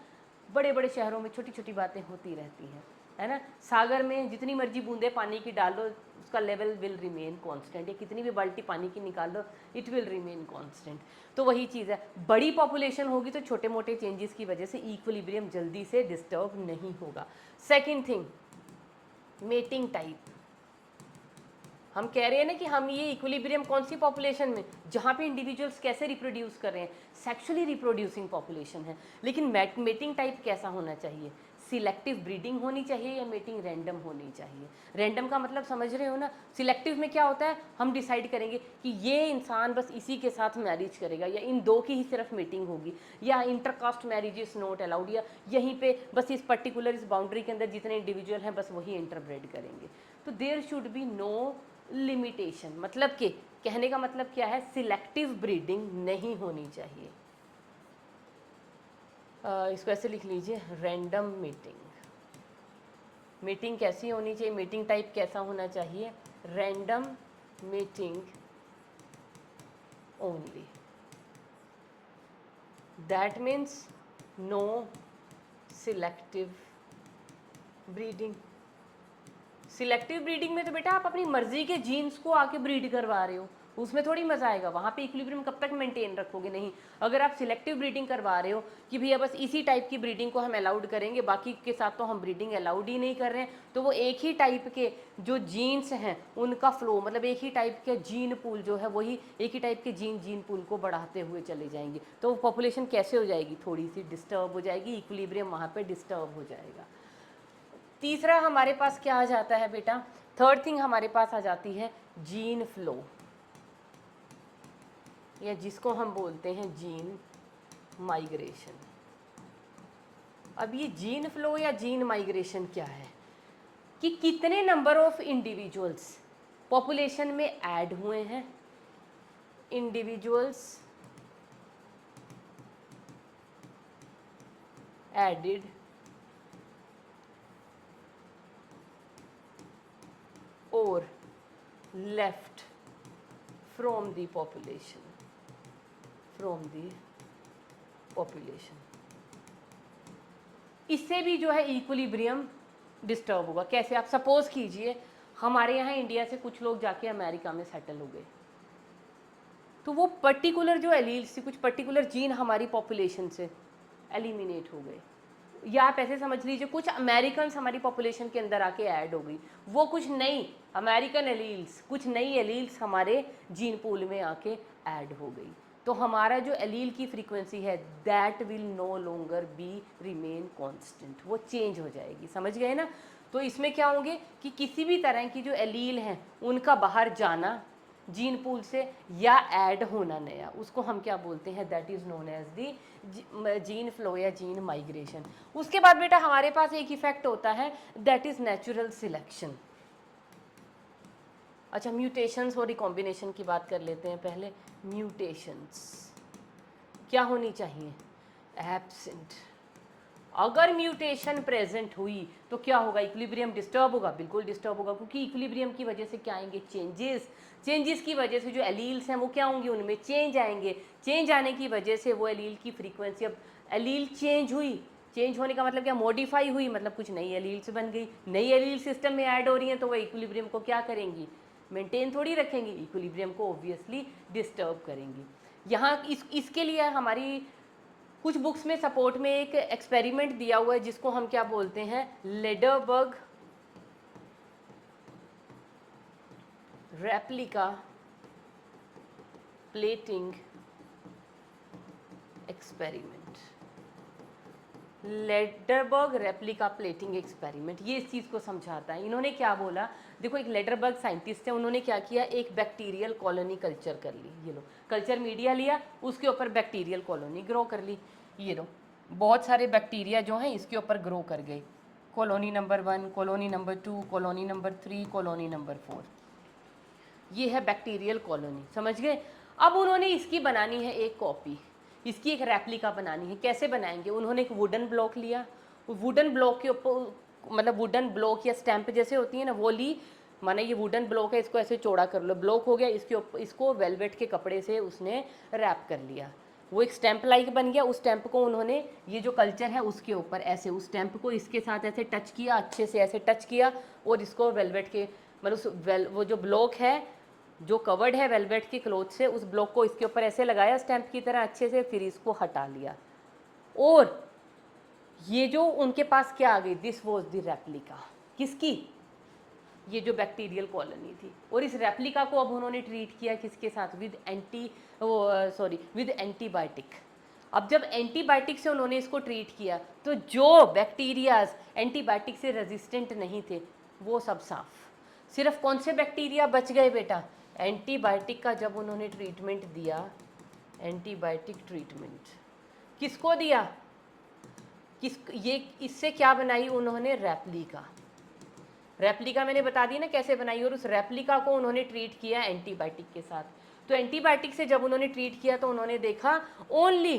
A: बड़े बड़े शहरों में छोटी छोटी बातें होती रहती हैं, है ना। सागर में जितनी मर्जी बूंदे पानी की डालो उसका लेवल विल रिमेन कांस्टेंट, या कितनी भी बाल्टी पानी की निकाल लो इट विल रिमेन कांस्टेंट। तो वही चीज़ है, बड़ी पॉपुलेशन होगी तो छोटे मोटे चेंजेस की वजह से इक्विलिब्रियम जल्दी से डिस्टर्ब नहीं होगा। Second thing, mating type. हम कह रहे हैं ना कि हम ये इक्विलिब्रियम कौन सी पॉपुलेशन में, जहाँ पे इंडिविजुअल्स कैसे रिप्रोड्यूस कर रहे हैं, सेक्सुअली रिप्रोड्यूसिंग पॉपुलेशन है। लेकिन मेटिंग टाइप कैसा होना चाहिए? सिलेक्टिव ब्रीडिंग होनी चाहिए या मेटिंग रैंडम होनी चाहिए? रैंडम का मतलब समझ रहे हो ना। सिलेक्टिव में क्या होता है, हम डिसाइड करेंगे कि ये इंसान बस इसी के साथ मैरिज करेगा या इन दो की ही सिर्फ मीटिंग होगी, या intercaste marriage is not allowed, या यहीं पे बस इस पर्टिकुलर इस बाउंड्री के अंदर जितने इंडिविजुअल हैं बस वही इंटरब्रेड करेंगे। तो there should be no limitation. मतलब कि कहने का मतलब क्या है, सिलेक्टिव ब्रीडिंग नहीं होनी चाहिए। इसको ऐसे लिख लीजिए, रैंडम मीटिंग। मीटिंग कैसी होनी चाहिए, मीटिंग टाइप कैसा होना चाहिए? Random mating only. That means no selective breeding. Selective breeding में तो बेटा आप अपनी मर्जी के जीन्स को आके ब्रीड करवा रहे हो, उसमें थोड़ी मजा आएगा। वहाँ पे इक्विलिब्रियम कब तक मेंटेन रखोगे? नहीं। अगर आप सिलेक्टिव ब्रीडिंग करवा रहे हो कि भैया बस इसी टाइप की ब्रीडिंग को हम अलाउड करेंगे, बाकी के साथ तो हम ब्रीडिंग अलाउड ही नहीं कर रहे हैं, तो वो एक ही टाइप के जो जीन्स हैं उनका फ्लो, मतलब एक ही टाइप के जीन पूल जो है वही एक ही टाइप के जीन पूल को बढ़ाते हुए चले जाएंगे। तो पॉपुलेशन कैसे हो जाएगी? थोड़ी सी डिस्टर्ब हो जाएगी, इक्विलिब्रियम वहाँ पर डिस्टर्ब हो जाएगा। तीसरा हमारे पास क्या आ जाता है बेटा? थर्ड थिंग हमारे पास आ जाती है जीन फ्लो, या जिसको हम बोलते हैं जीन माइग्रेशन। अब ये जीन फ्लो या जीन माइग्रेशन क्या है कि कितने नंबर ऑफ इंडिविजुअल्स पॉपुलेशन में ऐड हुए हैं, individuals added or left from the population, इससे भी जो है इक्विलिब्रियम डिस्टर्ब होगा। कैसे? आप सपोज कीजिए हमारे यहाँ इंडिया से कुछ लोग जाके अमेरिका में सेटल हो गए, तो वो पर्टिकुलर जो एलील्स थी, कुछ पर्टिकुलर जीन हमारी पॉपुलेशन से एलिमिनेट हो गए, या आप ऐसे समझ लीजिए कुछ अमेरिकन हमारी पॉपुलेशन के अंदर आके ऐड हो गई, वो कुछ नई अमेरिकन एलील्स, कुछ नई एलील्स हमारे जीन पूल में आके ऐड हो गई, तो हमारा जो एलील की फ्रीक्वेंसी है that will no longer be remain constant, वो चेंज हो जाएगी। समझ गए ना। तो इसमें क्या होंगे कि किसी भी तरह की जो एलील हैं उनका बाहर जाना जीन पूल से या ऐड होना नया, उसको हम क्या बोलते हैं, that is known as the gene flow या जीन माइग्रेशन। उसके बाद बेटा हमारे पास एक इफेक्ट होता है दैट इज़ नेचुरल सिलेक्शन। अच्छा, म्यूटेशंस और रिकॉम्बिनेशन की बात कर लेते हैं पहले। म्यूटेशंस क्या होनी चाहिए, एब्सेंट। अगर म्यूटेशन प्रेजेंट हुई तो क्या होगा, इक्विलिब्रियम डिस्टर्ब होगा, बिल्कुल डिस्टर्ब होगा, क्योंकि इक्विलिब्रियम की वजह से क्या आएंगे, चेंजेस। चेंजेस की वजह से जो एलील्स हैं वो क्या होंगे, उनमें चेंज आएंगे। चेंज आने की वजह से वो एलील की फ्रीक्वेंसी, अब एलील चेंज हुई, चेंज होने का मतलब क्या, मॉडिफाई हुई, मतलब कुछ नई एलील्स बन गई, नई एलील सिस्टम में ऐड हो रही हैं, तो वो इक्विलिब्रियम को क्या करेंगी, मेंटेन थोड़ी रखेंगी, इक्विलिब्रियम को ऑब्वियसली डिस्टर्ब करेंगी। यहाँ इसके लिए हमारी कुछ बुक्स में सपोर्ट में एक एक्सपेरिमेंट दिया हुआ है जिसको हम क्या बोलते हैं, Lederberg replica plating experiment. Lederberg replica plating experiment ये इस चीज़ को समझाता है। इन्होंने क्या बोला, देखो एक लेडरबर्ग साइंटिस्ट है, उन्होंने क्या किया, एक बैक्टीरियल कॉलोनी कल्चर कर ली। ये लो कल्चर मीडिया लिया, उसके ऊपर बैक्टीरियल कॉलोनी ग्रो कर ली। ये लो बहुत सारे बैक्टीरिया जो हैं इसके ऊपर ग्रो कर गए, colony number 1, colony number 2, colony number 3, colony number 4। ये है बैक्टीरियल कॉलोनी, समझ गए। अब उन्होंने इसकी बनानी है एक कॉपी, इसकी एक रेप्लिका बनानी है। कैसे बनाएंगे, उन्होंने एक वुडन ब्लॉक लिया, वुडन ब्लॉक के ऊपर, मतलब वुडन ब्लॉक या स्टैंप जैसे होती है ना, वो ली, माने ये वुडन ब्लॉक है, इसको ऐसे चौड़ा कर लो, ब्लॉक हो गया, इसके ऊपर इसको वेलवेट के कपड़े से उसने रैप कर लिया, वो एक स्टैंप लाइक बन गया। उस स्टैंप को उन्होंने ये जो कल्चर है उसके ऊपर ऐसे उस स्टैंप को इसके साथ ऐसे टच किया, अच्छे से ऐसे टच किया, और इसको वेलवेट के मतलब वो जो ब्लॉक है जो कवर्ड है वेलवेट के क्लॉथ से, उस ब्लॉक को इसके ऊपर ऐसे लगाया स्टैंप की तरह अच्छे से, फिर इसको हटा लिया, और ये जो उनके पास क्या आ गई, दिस वॉज द रेप्लिका, किसकी, ये जो बैक्टीरियल कॉलोनी थी। और इस रेप्लिका को अब उन्होंने ट्रीट किया किसके साथ, विद एंटीबायोटिक। अब जब एंटीबायोटिक से उन्होंने इसको ट्रीट किया तो जो बैक्टीरियाज एंटीबायोटिक से रेजिस्टेंट नहीं थे वो सब साफ, सिर्फ कौन से बैक्टीरिया बच गए बेटा, एंटीबायोटिक का जब उन्होंने ट्रीटमेंट दिया, एंटीबायोटिक ट्रीटमेंट किसको दिया, ये इससे क्या बनाई उन्होंने, रेप्लिका। रेप्लिका मैंने बता दी ना कैसे बनाई, और उस रेप्लिका को उन्होंने ट्रीट किया एंटीबायोटिक के साथ। तो एंटीबायोटिक से जब उन्होंने ट्रीट किया तो उन्होंने देखा only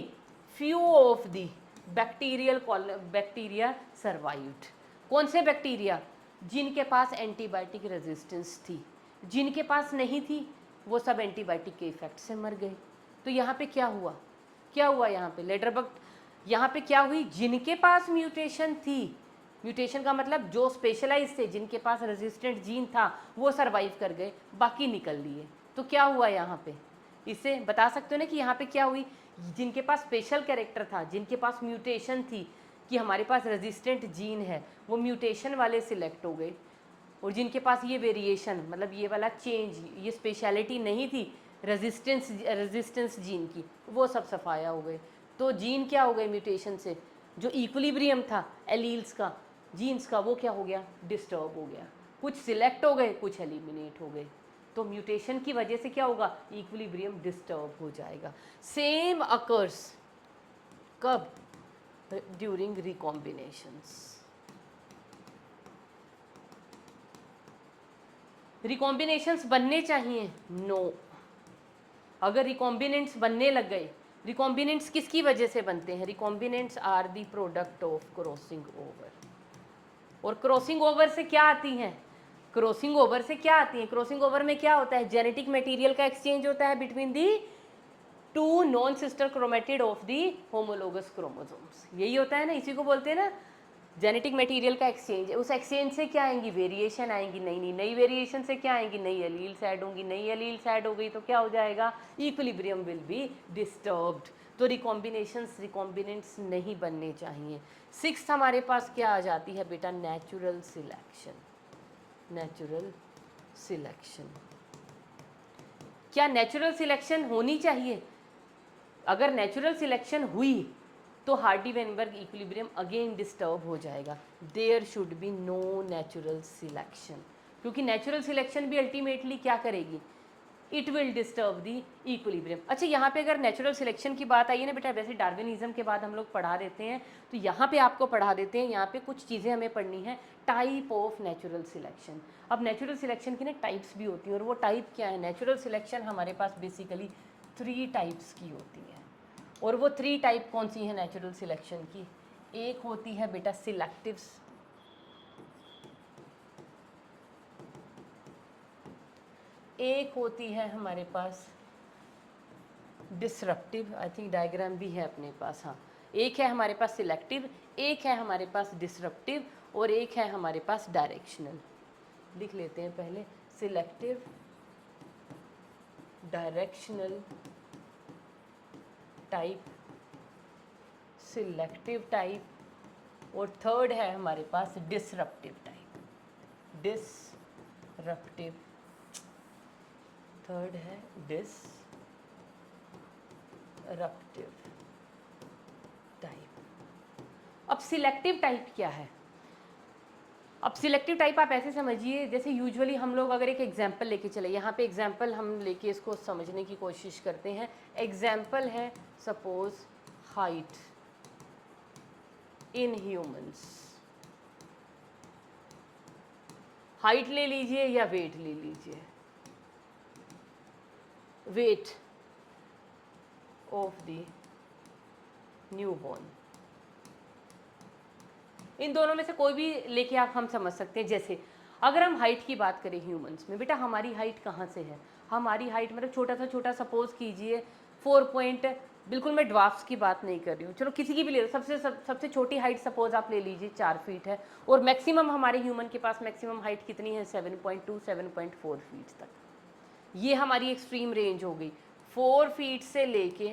A: few of the bacteria survived. कौन से बैक्टीरिया, जिनके पास एंटीबायोटिक रेजिस्टेंस थी, जिनके पास नहीं थी वो सब एंटीबायोटिक के इफेक्ट से मर गए। तो यहाँ पे क्या हुआ, क्या हुआ यहाँ पे, लेडरबर्ग यहाँ पे क्या हुई, जिनके पास म्यूटेशन थी, म्यूटेशन का मतलब जो स्पेशलाइज थे, जिनके पास रेजिस्टेंट जीन था वो सरवाइव कर गए, बाकी निकल लिए। तो क्या हुआ यहाँ पे, इससे बता सकते हो ना कि यहाँ पे क्या हुई, जिनके पास स्पेशल कैरेक्टर था, जिनके पास म्यूटेशन थी कि हमारे पास रेजिस्टेंट जीन है, वो म्यूटेशन वाले सिलेक्ट हो गए, और जिनके पास ये वेरिएशन मतलब ये वाला चेंज, ये स्पेशलिटी नहीं थी रेजिस्टेंस जीन की, वो सब सफाया हो गए। तो जीन क्या हो गए म्यूटेशन से, जो इक्विलिब्रियम था एलील्स का, जीन्स का, वो क्या हो गया, डिस्टर्ब हो गया, कुछ सिलेक्ट हो गए, कुछ एलिमिनेट हो गए। तो म्यूटेशन की वजह से क्या होगा, इक्विलिब्रियम डिस्टर्ब हो जाएगा। सेम अकर्स कब, ड्यूरिंग रिकॉम्बिनेशंस। रिकॉम्बिनेशंस बनने चाहिए, नो। अगर रिकॉम्बिनेंट्स बनने लग गए, रिकॉम्बिनेंट्स किसकी वजह से बनते हैं, recombinants are the product of crossing over. और क्रॉसिंग ओवर से क्या आती हैं, क्रॉसिंग ओवर से क्या आती हैं, क्रॉसिंग ओवर में क्या होता है, जेनेटिक मटेरियल का एक्सचेंज होता है between the two non sister chromatid of the homologous chromosomes, यही होता है ना, इसी को बोलते हैं ना जेनेटिक मटेरियल का एक्सचेंज। उस एक्सचेंज से क्या आएंगी, वेरिएशन आएंगी, नई वेरिएशन से क्या आएंगी, नई एलील्स ऐड होंगी, नई एलील्स ऐड हो गई तो क्या हो जाएगा, इक्विलिब्रियम विल बी डिस्टर्ब्ड। तो रिकॉम्बिनेंट्स नहीं बनने चाहिए। 6 हमारे पास क्या आ जाती है बेटा, नेचुरल सिलेक्शन। नेचुरल सिलेक्शन, क्या नेचुरल सिलेक्शन होनी चाहिए, अगर नेचुरल सिलेक्शन हुई तो हार्डी-वेनबर्ग इक्विलिब्रियम अगेन डिस्टर्ब हो जाएगा। There should be no natural selection, क्योंकि नेचुरल सिलेक्शन भी अल्टीमेटली क्या करेगी, it will disturb the equilibrium. अच्छा, यहाँ पे अगर नेचुरल सिलेक्शन की बात आई है ना बेटा, वैसे डार्विनिज्म के बाद हम लोग पढ़ा देते हैं, तो यहाँ पे आपको पढ़ा देते हैं, यहाँ पे कुछ चीज़ें हमें पढ़नी है, टाइप ऑफ नेचुरल सिलेक्शन। अब नेचुरल सिलेक्शन की ना टाइप्स भी होती हैं, और वो टाइप क्या है? नेचुरल सिलेक्शन हमारे पास बेसिकली 3 टाइप्स की होती है, और वो 3 टाइप कौन सी है नेचुरल सिलेक्शन की? एक होती है बेटा सिलेक्टिव्स, एक होती है हमारे पास डिसरप्टिव, आई थिंक डायग्राम भी है अपने पास, हाँ, एक है हमारे पास सिलेक्टिव, एक है हमारे पास डिसरप्टिव, और एक है हमारे पास डायरेक्शनल। लिख लेते हैं पहले, selective, directional type, selective type, और थर्ड है हमारे पास डिसरप्टिव टाइप, डिसरप्टिव, थर्ड है डिसरप्टिव टाइप। अब सिलेक्टिव टाइप क्या है? अब सिलेक्टिव टाइप आप ऐसे समझिए, जैसे यूजुअली हम लोग अगर एक एग्जाम्पल लेके चले, यहाँ पे एग्जाम्पल हम लेके इसको समझने की कोशिश करते हैं। एग्जाम्पल है suppose height in humans, height ले लीजिए या वेट ले लीजिए, वेट ऑफ द न्यूबॉर्न, इन दोनों में से कोई भी लेके आप हम समझ सकते हैं। जैसे अगर हम हाइट की बात करें ह्यूमंस में, बेटा हमारी हाइट कहाँ से है? हमारी हाइट मतलब छोटा सपोज कीजिए 4 पॉइंट, बिल्कुल मैं ड्वार्फ्स की बात नहीं कर रही हूँ, चलो किसी की भी ले लो, सबसे छोटी हाइट सपोज आप ले लीजिए 4 फीट है, और मैक्सिमम हमारे ह्यूमन के पास मैक्सिमम हाइट कितनी है? 7.2 7.4 फीट तक। ये हमारी एक्सट्रीम रेंज हो गई 4 फीट से लेके,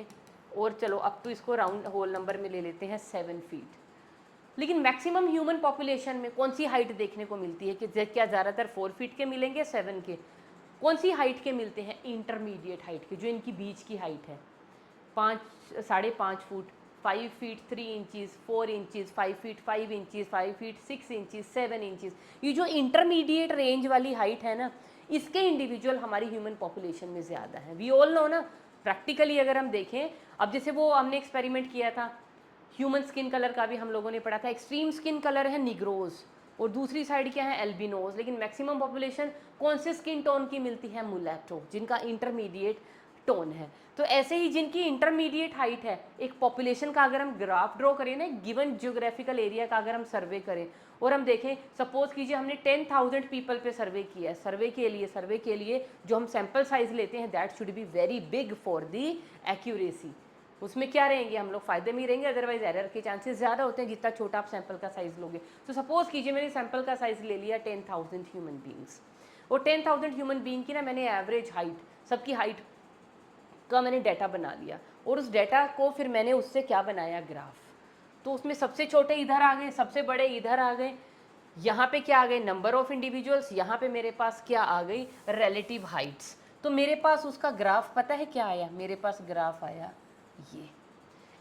A: और चलो अब तो इसको राउंड होल नंबर में ले लेते हैं 7 फीट। लेकिन मैक्सिमम ह्यूमन पॉपुलेशन में कौन सी हाइट देखने को मिलती है? कि क्या ज़्यादातर 4 फीट के मिलेंगे, 7 के? कौन सी हाइट के मिलते हैं? इंटरमीडिएट हाइट के, जो इनकी बीच की हाइट है, 5.5 foot, 5 feet 3 inches, 4 inches, 5 feet 5 inches, 5 feet 6 inches, 7 inches. ये जो इंटरमीडिएट रेंज वाली हाइट है ना, इसके इंडिविजुअल हमारी ह्यूमन पॉपुलेशन में ज़्यादा है। वी ऑल नो ना, प्रैक्टिकली अगर हम देखें, अब जैसे वो हमने एक्सपेरिमेंट किया था, ह्यूमन स्किन कलर का भी हम लोगों ने पढ़ा था। एक्सट्रीम स्किन कलर है निग्रोज, और दूसरी साइड क्या है? एल्बिनोज। लेकिन मैक्सिमम पॉपुलेशन कौन से स्किन टोन की मिलती है? मुलैटो, जिनका इंटरमीडिएट टोन है। तो ऐसे ही जिनकी इंटरमीडिएट हाइट है, एक पॉपुलेशन का अगर हम ग्राफ ड्रॉ करें ना, गिवन जियोग्राफिकल एरिया का अगर हम सर्वे करें और हम देखें, सपोज कीजिए हमने 10,000 पीपल पे सर्वे किया है, सर्वे के लिए जो हम सैंपल साइज लेते हैं that should be very big for the accuracy. उसमें क्या रहेंगे? हम लोग फायदे में ही रहेंगे, अदरवाइज एरर के चांसेस ज़्यादा होते हैं जितना छोटा आप सैंपल का साइज़ लोगे। तो सपोज कीजिए मैंने सैंपल का साइज़ ले लिया 10,000 ह्यूमन बींग्स, और 10,000 ह्यूमन बींग की ना मैंने एवरेज हाइट, सबकी हाइट का मैंने डाटा बना लिया, और उस डाटा को फिर मैंने उससे क्या बनाया? ग्राफ। तो उसमें सबसे छोटे इधर आ गए, सबसे बड़े इधर आ गए, यहाँ पे क्या आ गए? नंबर ऑफ इंडिविजुअल्स, यहाँ पे मेरे पास क्या आ गई? Relative Heights. तो मेरे पास उसका ग्राफ पता है क्या आया? मेरे पास ग्राफ आया ये,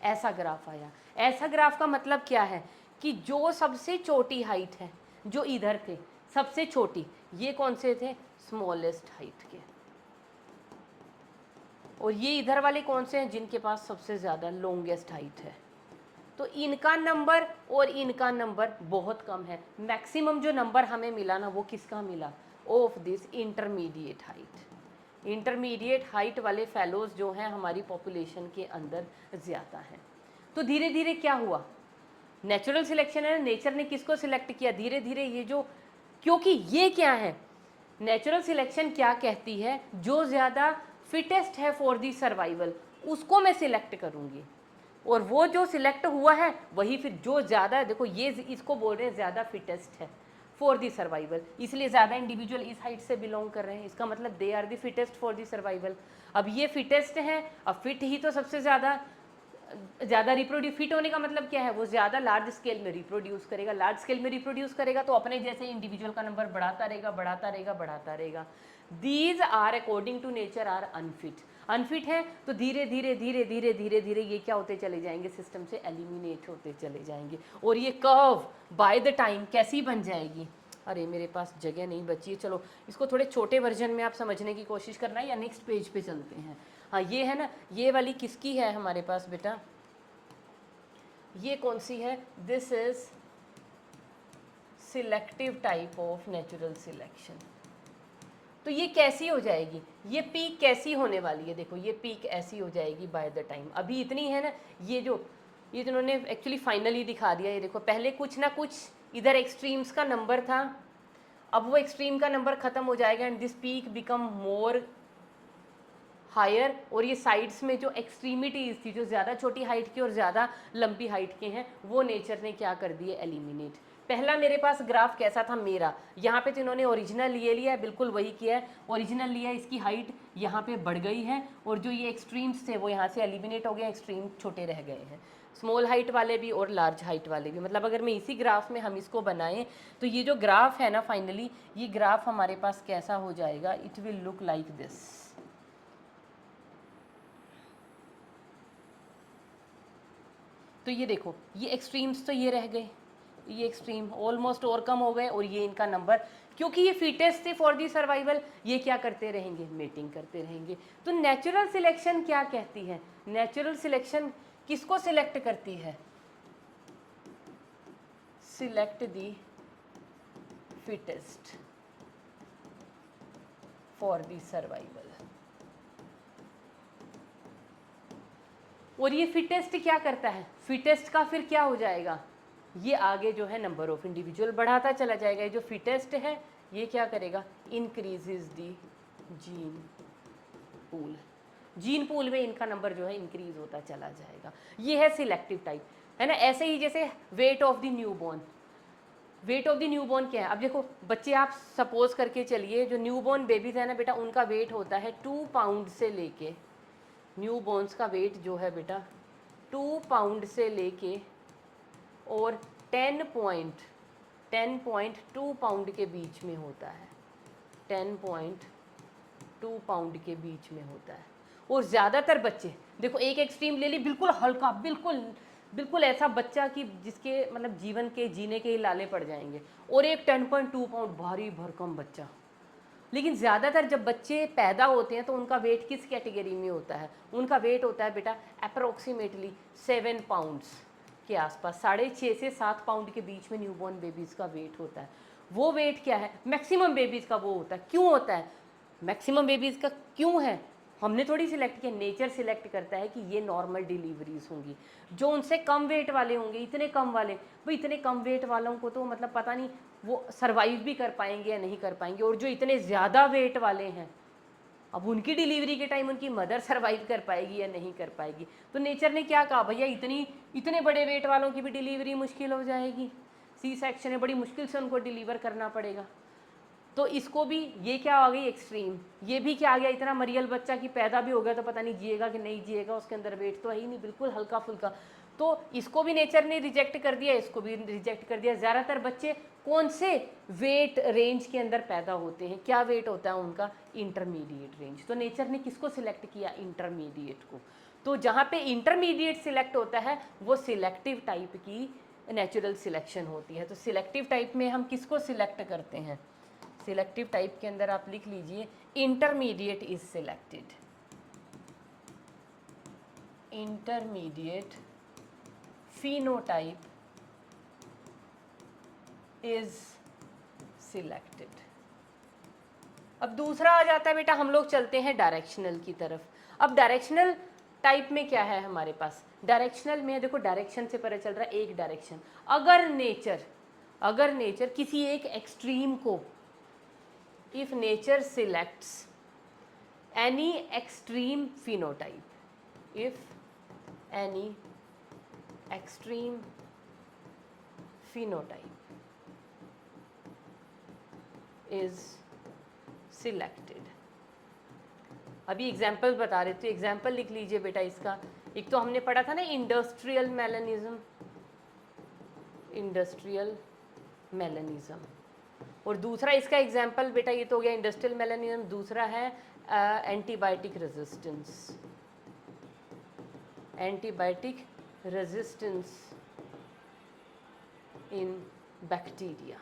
A: ऐसा ग्राफ आया। ऐसा ग्राफ का मतलब क्या है? कि जो सबसे छोटी हाइट है, जो इधर थे सबसे छोटी, ये कौन से थे? स्मॉलेस्ट हाइट के, और ये इधर वाले कौन से हैं? जिनके पास सबसे ज़्यादा लॉन्गेस्ट हाइट है। तो इनका नंबर और इनका नंबर बहुत कम है। मैक्सिमम जो नंबर हमें मिला ना, वो किसका मिला? Of this intermediate height. Intermediate height वाले फेलोज जो हैं हमारी पॉपुलेशन के अंदर ज़्यादा हैं। तो धीरे धीरे क्या हुआ? नेचुरल सिलेक्शन है, नेचर ने किसको सिलेक्ट किया? धीरे धीरे ये जो, क्योंकि ये क्या है, नेचुरल सिलेक्शन क्या कहती है? जो ज़्यादा फिटेस्ट है फॉर दी सर्वाइवल, उसको मैं सिलेक्ट करूँगी, और वो जो सिलेक्ट हुआ है वही फिर जो ज़्यादा, देखो ये इसको बोल रहे हैं ज़्यादा फिटेस्ट है फॉर दी सर्वाइवल, इसलिए ज़्यादा इंडिविजुअल इस हाइट से बिलोंग कर रहे हैं, इसका मतलब they are the fittest for the survival. अब ये फिटेस्ट हैं, अब फिट ही तो सबसे ज़्यादा रिप्रोड्यूस, फिट होने का मतलब क्या है? वो ज़्यादा लार्ज स्केल में रिप्रोड्यूस करेगा, लार्ज स्केल में रिप्रोड्यूस करेगा तो अपने जैसे इंडिविजुअल का नंबर बढ़ाता रहेगा, बढ़ाता रहेगा, बढ़ाता रहेगा। These are according to nature are unfit. Unfit है तो धीरे धीरे धीरे धीरे धीरे धीरे ये क्या होते चले जाएंगे? सिस्टम से एलिमिनेट होते चले जाएंगे, और ये कर्व बाय द टाइम कैसी बन जाएगी? अरे मेरे पास जगह नहीं बची है, चलो इसको थोड़े छोटे वर्जन में आप समझने की कोशिश करना है, या नेक्स्ट पेज पे चलते हैं। हाँ ये है ना, ये वाली किसकी है हमारे पास बेटा, ये कौन सी है, this is selective type of natural selection. तो ये कैसी हो जाएगी, ये पीक कैसी होने वाली है, देखो ये पीक ऐसी हो जाएगी बाय द टाइम, अभी इतनी है ना, ये जो ये तो उन्होंने एक्चुअली फाइनली दिखा दिया, ये देखो पहले कुछ ना कुछ इधर एक्सट्रीम्स का नंबर था, अब वो एक्सट्रीम का नंबर खत्म हो जाएगा and this peak become more higher, और ये साइड्स में जो एक्सट्रीमिटीज़ थी, जो ज़्यादा छोटी हाइट की और ज़्यादा लंबी हाइट के हैं, वो नेचर ने क्या कर दिए, एलिमिनेट। पहला मेरे पास ग्राफ कैसा था मेरा, यहाँ पे तो इन्होंने ओरिजिनल ये लिया है, बिल्कुल वही किया है, ओरिजिनल लिया है, इसकी हाइट यहाँ पे बढ़ गई है, और जो ये एक्सट्रीम्स थे वो यहाँ से एलिमिनेट हो गए, एक्सट्रीम छोटे रह गए हैं, स्मॉल हाइट वाले भी और लार्ज हाइट वाले भी। मतलब अगर मैं इसी ग्राफ में हम इसको बनाएं तो ये जो ग्राफ है ना, फाइनली ये ग्राफ हमारे पास कैसा हो जाएगा, it will look like this. तो ये देखो, ये एक्सट्रीम्स तो ये रह गए, ये एक्सट्रीम ऑलमोस्ट ओवरकम हो गए, और ये इनका नंबर, क्योंकि ये फिटेस्ट थे फॉर दी सर्वाइवल, ये क्या करते रहेंगे, मेटिंग करते रहेंगे। तो नेचुरल सिलेक्शन क्या कहती है, नेचुरल सिलेक्शन किसको सिलेक्ट करती है, select the fittest for the survival. और ये फिटेस्ट क्या करता है, फिटेस्ट का फिर क्या हो जाएगा, ये आगे जो है नंबर ऑफ इंडिविजुअल बढ़ाता चला जाएगा। ये जो फिटेस्ट है ये क्या करेगा, इंक्रीजेज दी जीन पूल, जीन पूल में इनका नंबर जो है इंक्रीज होता चला जाएगा। ये है सिलेक्टिव टाइप, है ना। ऐसे ही जैसे weight of the newborn, weight of the newborn क्या है, अब देखो बच्चे आप सपोज करके चलिए, जो न्यूबॉर्न बेबीज है ना बेटा, उनका वेट होता है 2 पाउंड से लेके, न्यू बॉर्न्स का वेट जो है बेटा 2 पाउंड से लेके और 10.2 पाउंड के बीच में होता है, 10.2 पाउंड के बीच में होता है। और ज़्यादातर बच्चे देखो, एक एक्सट्रीम ले ली, बिल्कुल हल्का, बिल्कुल बिल्कुल ऐसा बच्चा कि जिसके मतलब जीवन के जीने के ही लाले पड़ जाएंगे, और एक 10.2 पाउंड भारी भरकम बच्चा। लेकिन ज़्यादातर जब बच्चे पैदा होते हैं तो उनका वेट किस कैटेगरी में होता है, उनका वेट होता है बेटा अप्रोक्सीमेटली 7 पाउंड्स के आसपास, 6.5 से 7 पाउंड के बीच में न्यूबॉर्न बेबीज़ का वेट होता है। वो वेट क्या है, मैक्सिमम बेबीज़ का वो होता है। क्यों होता है मैक्सिमम बेबीज़ का, क्यों है, हमने थोड़ी सिलेक्ट किया, नेचर सिलेक्ट करता है कि ये नॉर्मल डिलीवरीज होंगी। जो उनसे कम वेट वाले होंगे, इतने कम वाले, भाई इतने कम वेट वालों को तो मतलब पता नहीं वो सरवाइव भी कर पाएंगे या नहीं कर पाएंगे, और जो इतने ज़्यादा वेट वाले हैं, अब उनकी डिलीवरी के टाइम उनकी मदर सरवाइव कर पाएगी या नहीं कर पाएगी। तो नेचर ने क्या कहा, भैया इतने बड़े वेट वालों की भी डिलीवरी मुश्किल हो जाएगी, सी सेक्शन है, बड़ी मुश्किल से उनको डिलीवर करना पड़ेगा। तो इसको भी, ये क्या आ गई एक्सट्रीम, ये भी क्या आ गया, इतना मरियल बच्चा कि पैदा भी हो गया तो पता नहीं जिएगा कि नहीं जिएगा, उसके अंदर वेट तो है ही नहीं, बिल्कुल हल्का फुल्का। तो इसको भी नेचर ने रिजेक्ट कर दिया, इसको भी रिजेक्ट कर दिया। ज़्यादातर बच्चे कौन से वेट रेंज के अंदर पैदा होते हैं, क्या वेट होता है उनका, इंटरमीडिएट रेंज। तो नेचर ने किसको सिलेक्ट किया, इंटरमीडिएट को। तो जहाँ पे इंटरमीडिएट सिलेक्ट होता है वो सिलेक्टिव टाइप की नेचुरल सिलेक्शन होती है। तो सिलेक्टिव टाइप में हम किसको सिलेक्ट करते हैं, सिलेक्टिव टाइप के अंदर आप लिख लीजिए intermediate is selected, intermediate phenotype is selected। अब दूसरा आ जाता है बेटा, हम लोग चलते हैं डायरेक्शनल की तरफ। अब डायरेक्शनल टाइप में क्या है हमारे पास, डायरेक्शनल में देखो डायरेक्शन से पता चल रहा है एक डायरेक्शन। अगर नेचर किसी एक एक्सट्रीम को, if nature selects any extreme phenotype, if any extreme phenotype is selected। अभी एग्जाम्पल बता रहे थे, एग्जाम्पल लिख लीजिए बेटा इसका। एक तो हमने पढ़ा था ना इंडस्ट्रियल मेलानिज्म, इंडस्ट्रियल मेलानिज्म, और दूसरा इसका एग्जाम्पल बेटा ये तो हो गया इंडस्ट्रियल मेलानिज्म, दूसरा है antibiotic resistance, antibiotic resistance in bacteria.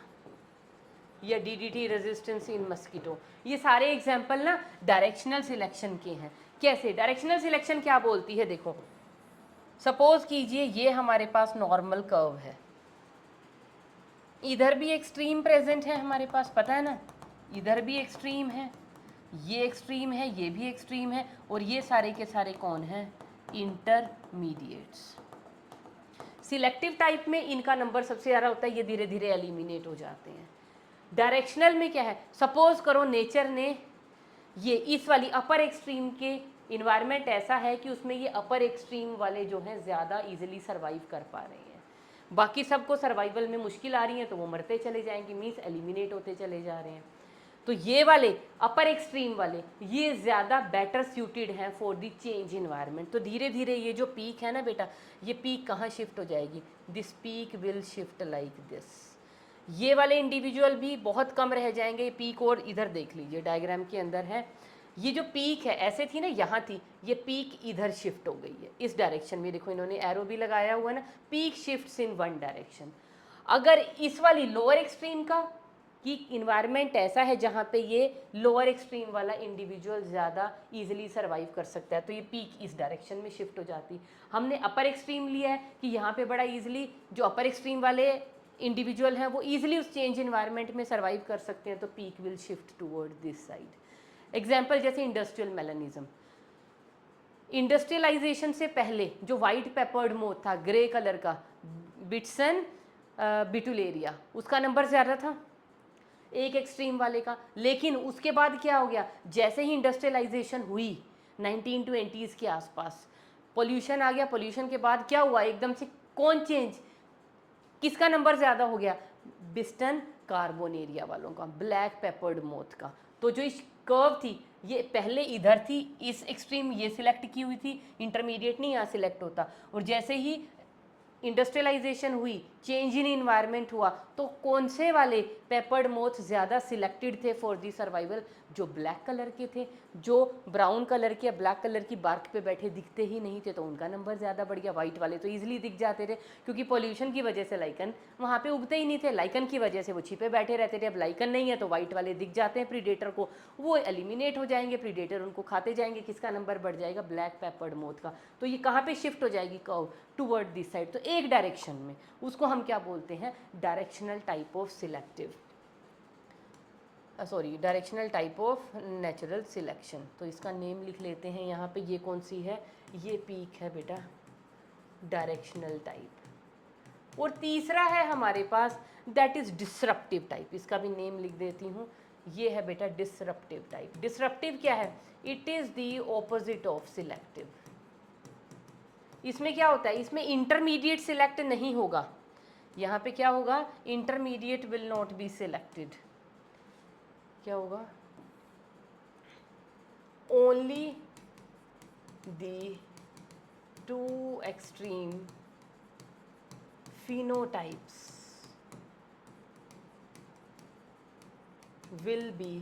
A: या डीडीटी रेजिस्टेंस इन मस्कीटो। ये सारे एग्जाम्पल ना डायरेक्शनल सिलेक्शन के हैं। कैसे डायरेक्शनल सिलेक्शन क्या बोलती है, देखो सपोज कीजिए ये हमारे पास नॉर्मल कर्व है, इधर भी एक्सट्रीम प्रेजेंट है हमारे पास, पता है ना, इधर भी एक्सट्रीम है, ये एक्सट्रीम है, ये भी एक्सट्रीम है, और ये सारे के सारे कौन हैं, इंटरमीडिएट्स। सिलेक्टिव टाइप में इनका नंबर सबसे ज़्यादा होता है, ये धीरे धीरे एलिमिनेट हो जाते हैं। डायरेक्शनल में क्या है, सपोज करो नेचर ने ये इस वाली अपर एक्सट्रीम के इन्वायरमेंट ऐसा है कि उसमें ये अपर एक्सट्रीम वाले जो हैं ज़्यादा इजीली सर्वाइव कर पा रहे हैं, बाकी सबको सर्वाइवल में मुश्किल आ रही है तो वो मरते चले जाएंगे, मीन्स एलिमिनेट होते चले जा रहे हैं। तो ये वाले अपर एक्सट्रीम वाले ये ज़्यादा बेटर सूटेड हैं फॉर द चेंज इन्वायरमेंट। तो धीरे धीरे ये जो पीक है ना बेटा, ये पीक कहाँ शिफ्ट हो जाएगी, this peak will shift like this. ये वाले इंडिविजुअल भी बहुत कम रह जाएंगे, ये पीक, और इधर देख लीजिए डायग्राम के अंदर है, ये जो पीक है ऐसे थी ना, यहाँ थी, ये पीक इधर शिफ्ट हो गई है इस डायरेक्शन में, देखो इन्होंने एरो भी लगाया हुआ है ना, पीक शिफ्ट्स इन वन डायरेक्शन। अगर इस वाली लोअर एक्सट्रीम का कि इन्वायरमेंट ऐसा है जहाँ पे ये लोअर एक्सट्रीम वाला इंडिविजुअल ज़्यादा इजीली सर्वाइव कर सकता है, तो ये पीक इस डायरेक्शन में शिफ्ट हो जाती। हमने अपर एक्सट्रीम लिया है कि यहाँ पे बड़ा इजीली जो अपर एक्सट्रीम वाले इंडिविजुअल हैं वो इजीली उस चेंज इन्वायरमेंट में सर्वाइव कर सकते हैं, तो peak will shift toward this side. Example जैसे इंडस्ट्रियल मेलानिज्म, इंडस्ट्रियलाइजेशन से पहले जो वाइट पेपर्ड मोथ था ग्रे कलर का, बिटसन बिटुलेरिया, उसका नंबर ज़्यादा था एक एक्सट्रीम वाले का। लेकिन उसके बाद क्या हो गया, जैसे ही इंडस्ट्रियलाइजेशन हुई 1920s के आसपास, पोल्यूशन आ गया, पोल्यूशन के बाद क्या हुआ, एकदम से कौन चेंज, किसका नंबर ज़्यादा हो गया, बिस्टन कार्बोनेरिया वालों का, ब्लैक पेपर्ड मोथ का। तो जो इस कर्व थी ये पहले इधर थी, इस एक्सट्रीम ये सिलेक्ट की हुई थी, इंटरमीडिएट नहीं यहाँ सिलेक्ट होता, और जैसे ही इंडस्ट्रियलाइजेशन हुई, चेंज इन इन्वायरमेंट हुआ, तो कौन से वाले पेपर्ड मोथ ज़्यादा सिलेक्टेड थे फॉर दी सर्वाइवल, जो ब्लैक कलर के थे, जो ब्राउन कलर के या ब्लैक कलर की बार्क पे बैठे दिखते ही नहीं थे तो उनका नंबर ज़्यादा बढ़ गया। वाइट वाले तो ईजिली दिख जाते थे क्योंकि पोल्यूशन की वजह से लाइकन वहाँ पे उगते ही नहीं थे, लाइकन की वजह से वो छिपे बैठे रहते थे। अब लाइकन नहीं है तो वाइट वाले दिख जाते हैं प्रीडेटर को, वो एलिमिनेट हो जाएंगे, प्रीडेटर उनको खाते जाएंगे, किसका नंबर बढ़ जाएगा, ब्लैक पेपर्ड मोथ का। तो ये कहाँ पे शिफ्ट हो जाएगी, कर्व टूवर्ड दिस साइड, तो एक डायरेक्शन में। उसको हम क्या बोलते हैं, directional type of selective, sorry directional type of natural selection. तो इसका नेम लिख लेते हैं यहाँ पे, ये कौन सी है, ये पीक है बेटा डायरेक्शनल टाइप। और तीसरा है हमारे पास दैट इज डिसरप्टिव टाइप, इसका भी नेम लिख देती हूँ, ये है बेटा डिसरप्टिव टाइप। डिसरप्टिव क्या है, it is the opposite of selective. इसमें क्या होता है, इसमें इंटरमीडिएट सिलेक्ट नहीं होगा, यहाँ पे क्या होगा, intermediate will not be selected, क्या होगा, only the two extreme phenotypes will be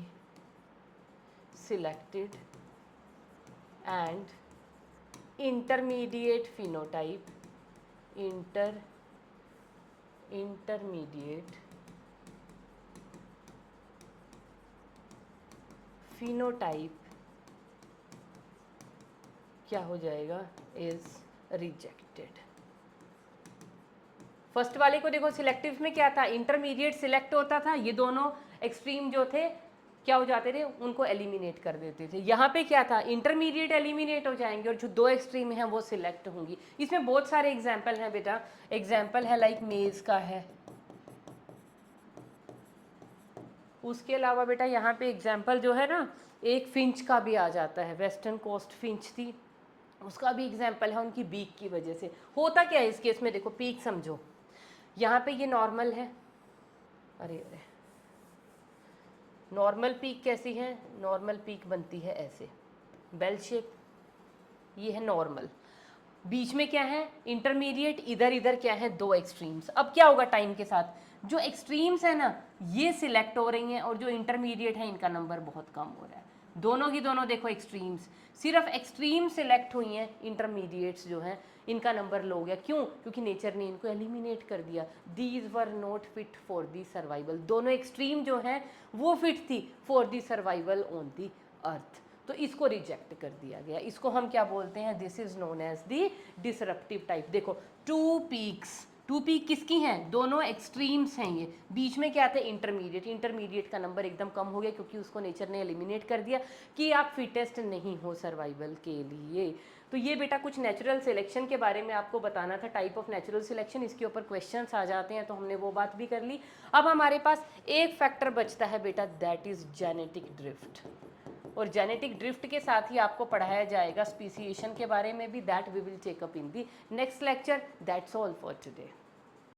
A: selected and intermediate phenotype intermediate phenotype क्या हो जाएगा, is rejected। फर्स्ट वाले को देखो, सिलेक्टिव में क्या था, इंटरमीडिएट सिलेक्ट होता था, ये दोनों एक्सट्रीम जो थे क्या हो जाते थे, उनको एलिमिनेट कर देते थे। यहाँ पे क्या था, इंटरमीडिएट एलिमिनेट हो जाएंगे और जो दो एक्सट्रीम हैं वो सिलेक्ट होंगी। इसमें बहुत सारे एग्जाम्पल हैं बेटा, एग्जाम्पल है लाइक मेज का है, उसके अलावा बेटा यहाँ पे एग्जाम्पल जो है ना, एक फिंच का भी आ जाता है, वेस्टर्न कोस्ट फिंच थी, उसका भी एग्जाम्पल है उनकी बीक की वजह से। होता क्या है इस केस में, देखो पीक समझो, यहाँ पे ये नॉर्मल है, अरे अरे नॉर्मल पीक कैसी है, नॉर्मल पीक बनती है ऐसे बेल शेप, ये है नॉर्मल, बीच में क्या है इंटरमीडिएट, इधर इधर क्या है दो एक्सट्रीम्स। अब क्या होगा टाइम के साथ, जो एक्सट्रीम्स है ना ये सिलेक्ट हो रही हैं और जो इंटरमीडिएट है इनका नंबर बहुत कम हो रहा है। दोनों की दोनों देखो एक्सट्रीम्स, सिर्फ एक्सट्रीम सिलेक्ट हुई हैं, इंटरमीडिएट्स जो हैं इनका नंबर लो हो गया। क्यों? क्योंकि नेचर ने इनको एलिमिनेट कर दिया। These were not fit for the survival, दोनों एक्सट्रीम जो हैं वो फिट थी for the survival on the earth, तो इसको रिजेक्ट कर दिया गया। इसको हम क्या बोलते हैं? This is known as the disruptive type. देखो टू पीक्स, टू पीक किसकी हैं? दोनों एक्सट्रीम्स हैं ये, बीच में क्या थे? इंटरमीडिएट। इंटरमीडिएट का नंबर एकदम कम हो गया क्योंकि उसको नेचर ने एलिमिनेट कर दिया कि आप फिटेस्ट नहीं हो सर्वाइवल के लिए। तो ये बेटा कुछ नेचुरल सिलेक्शन के बारे में आपको बताना था, टाइप ऑफ नेचुरल सिलेक्शन। इसके ऊपर क्वेश्चंस आ जाते हैं तो हमने वो बात भी कर ली। अब हमारे पास एक फैक्टर बचता है बेटा, दैट इज जेनेटिक ड्रिफ्ट। और जेनेटिक ड्रिफ्ट के साथ ही आपको पढ़ाया जाएगा स्पीसीएशन के बारे में भी, that we will take up in the next lecture. That's all for today.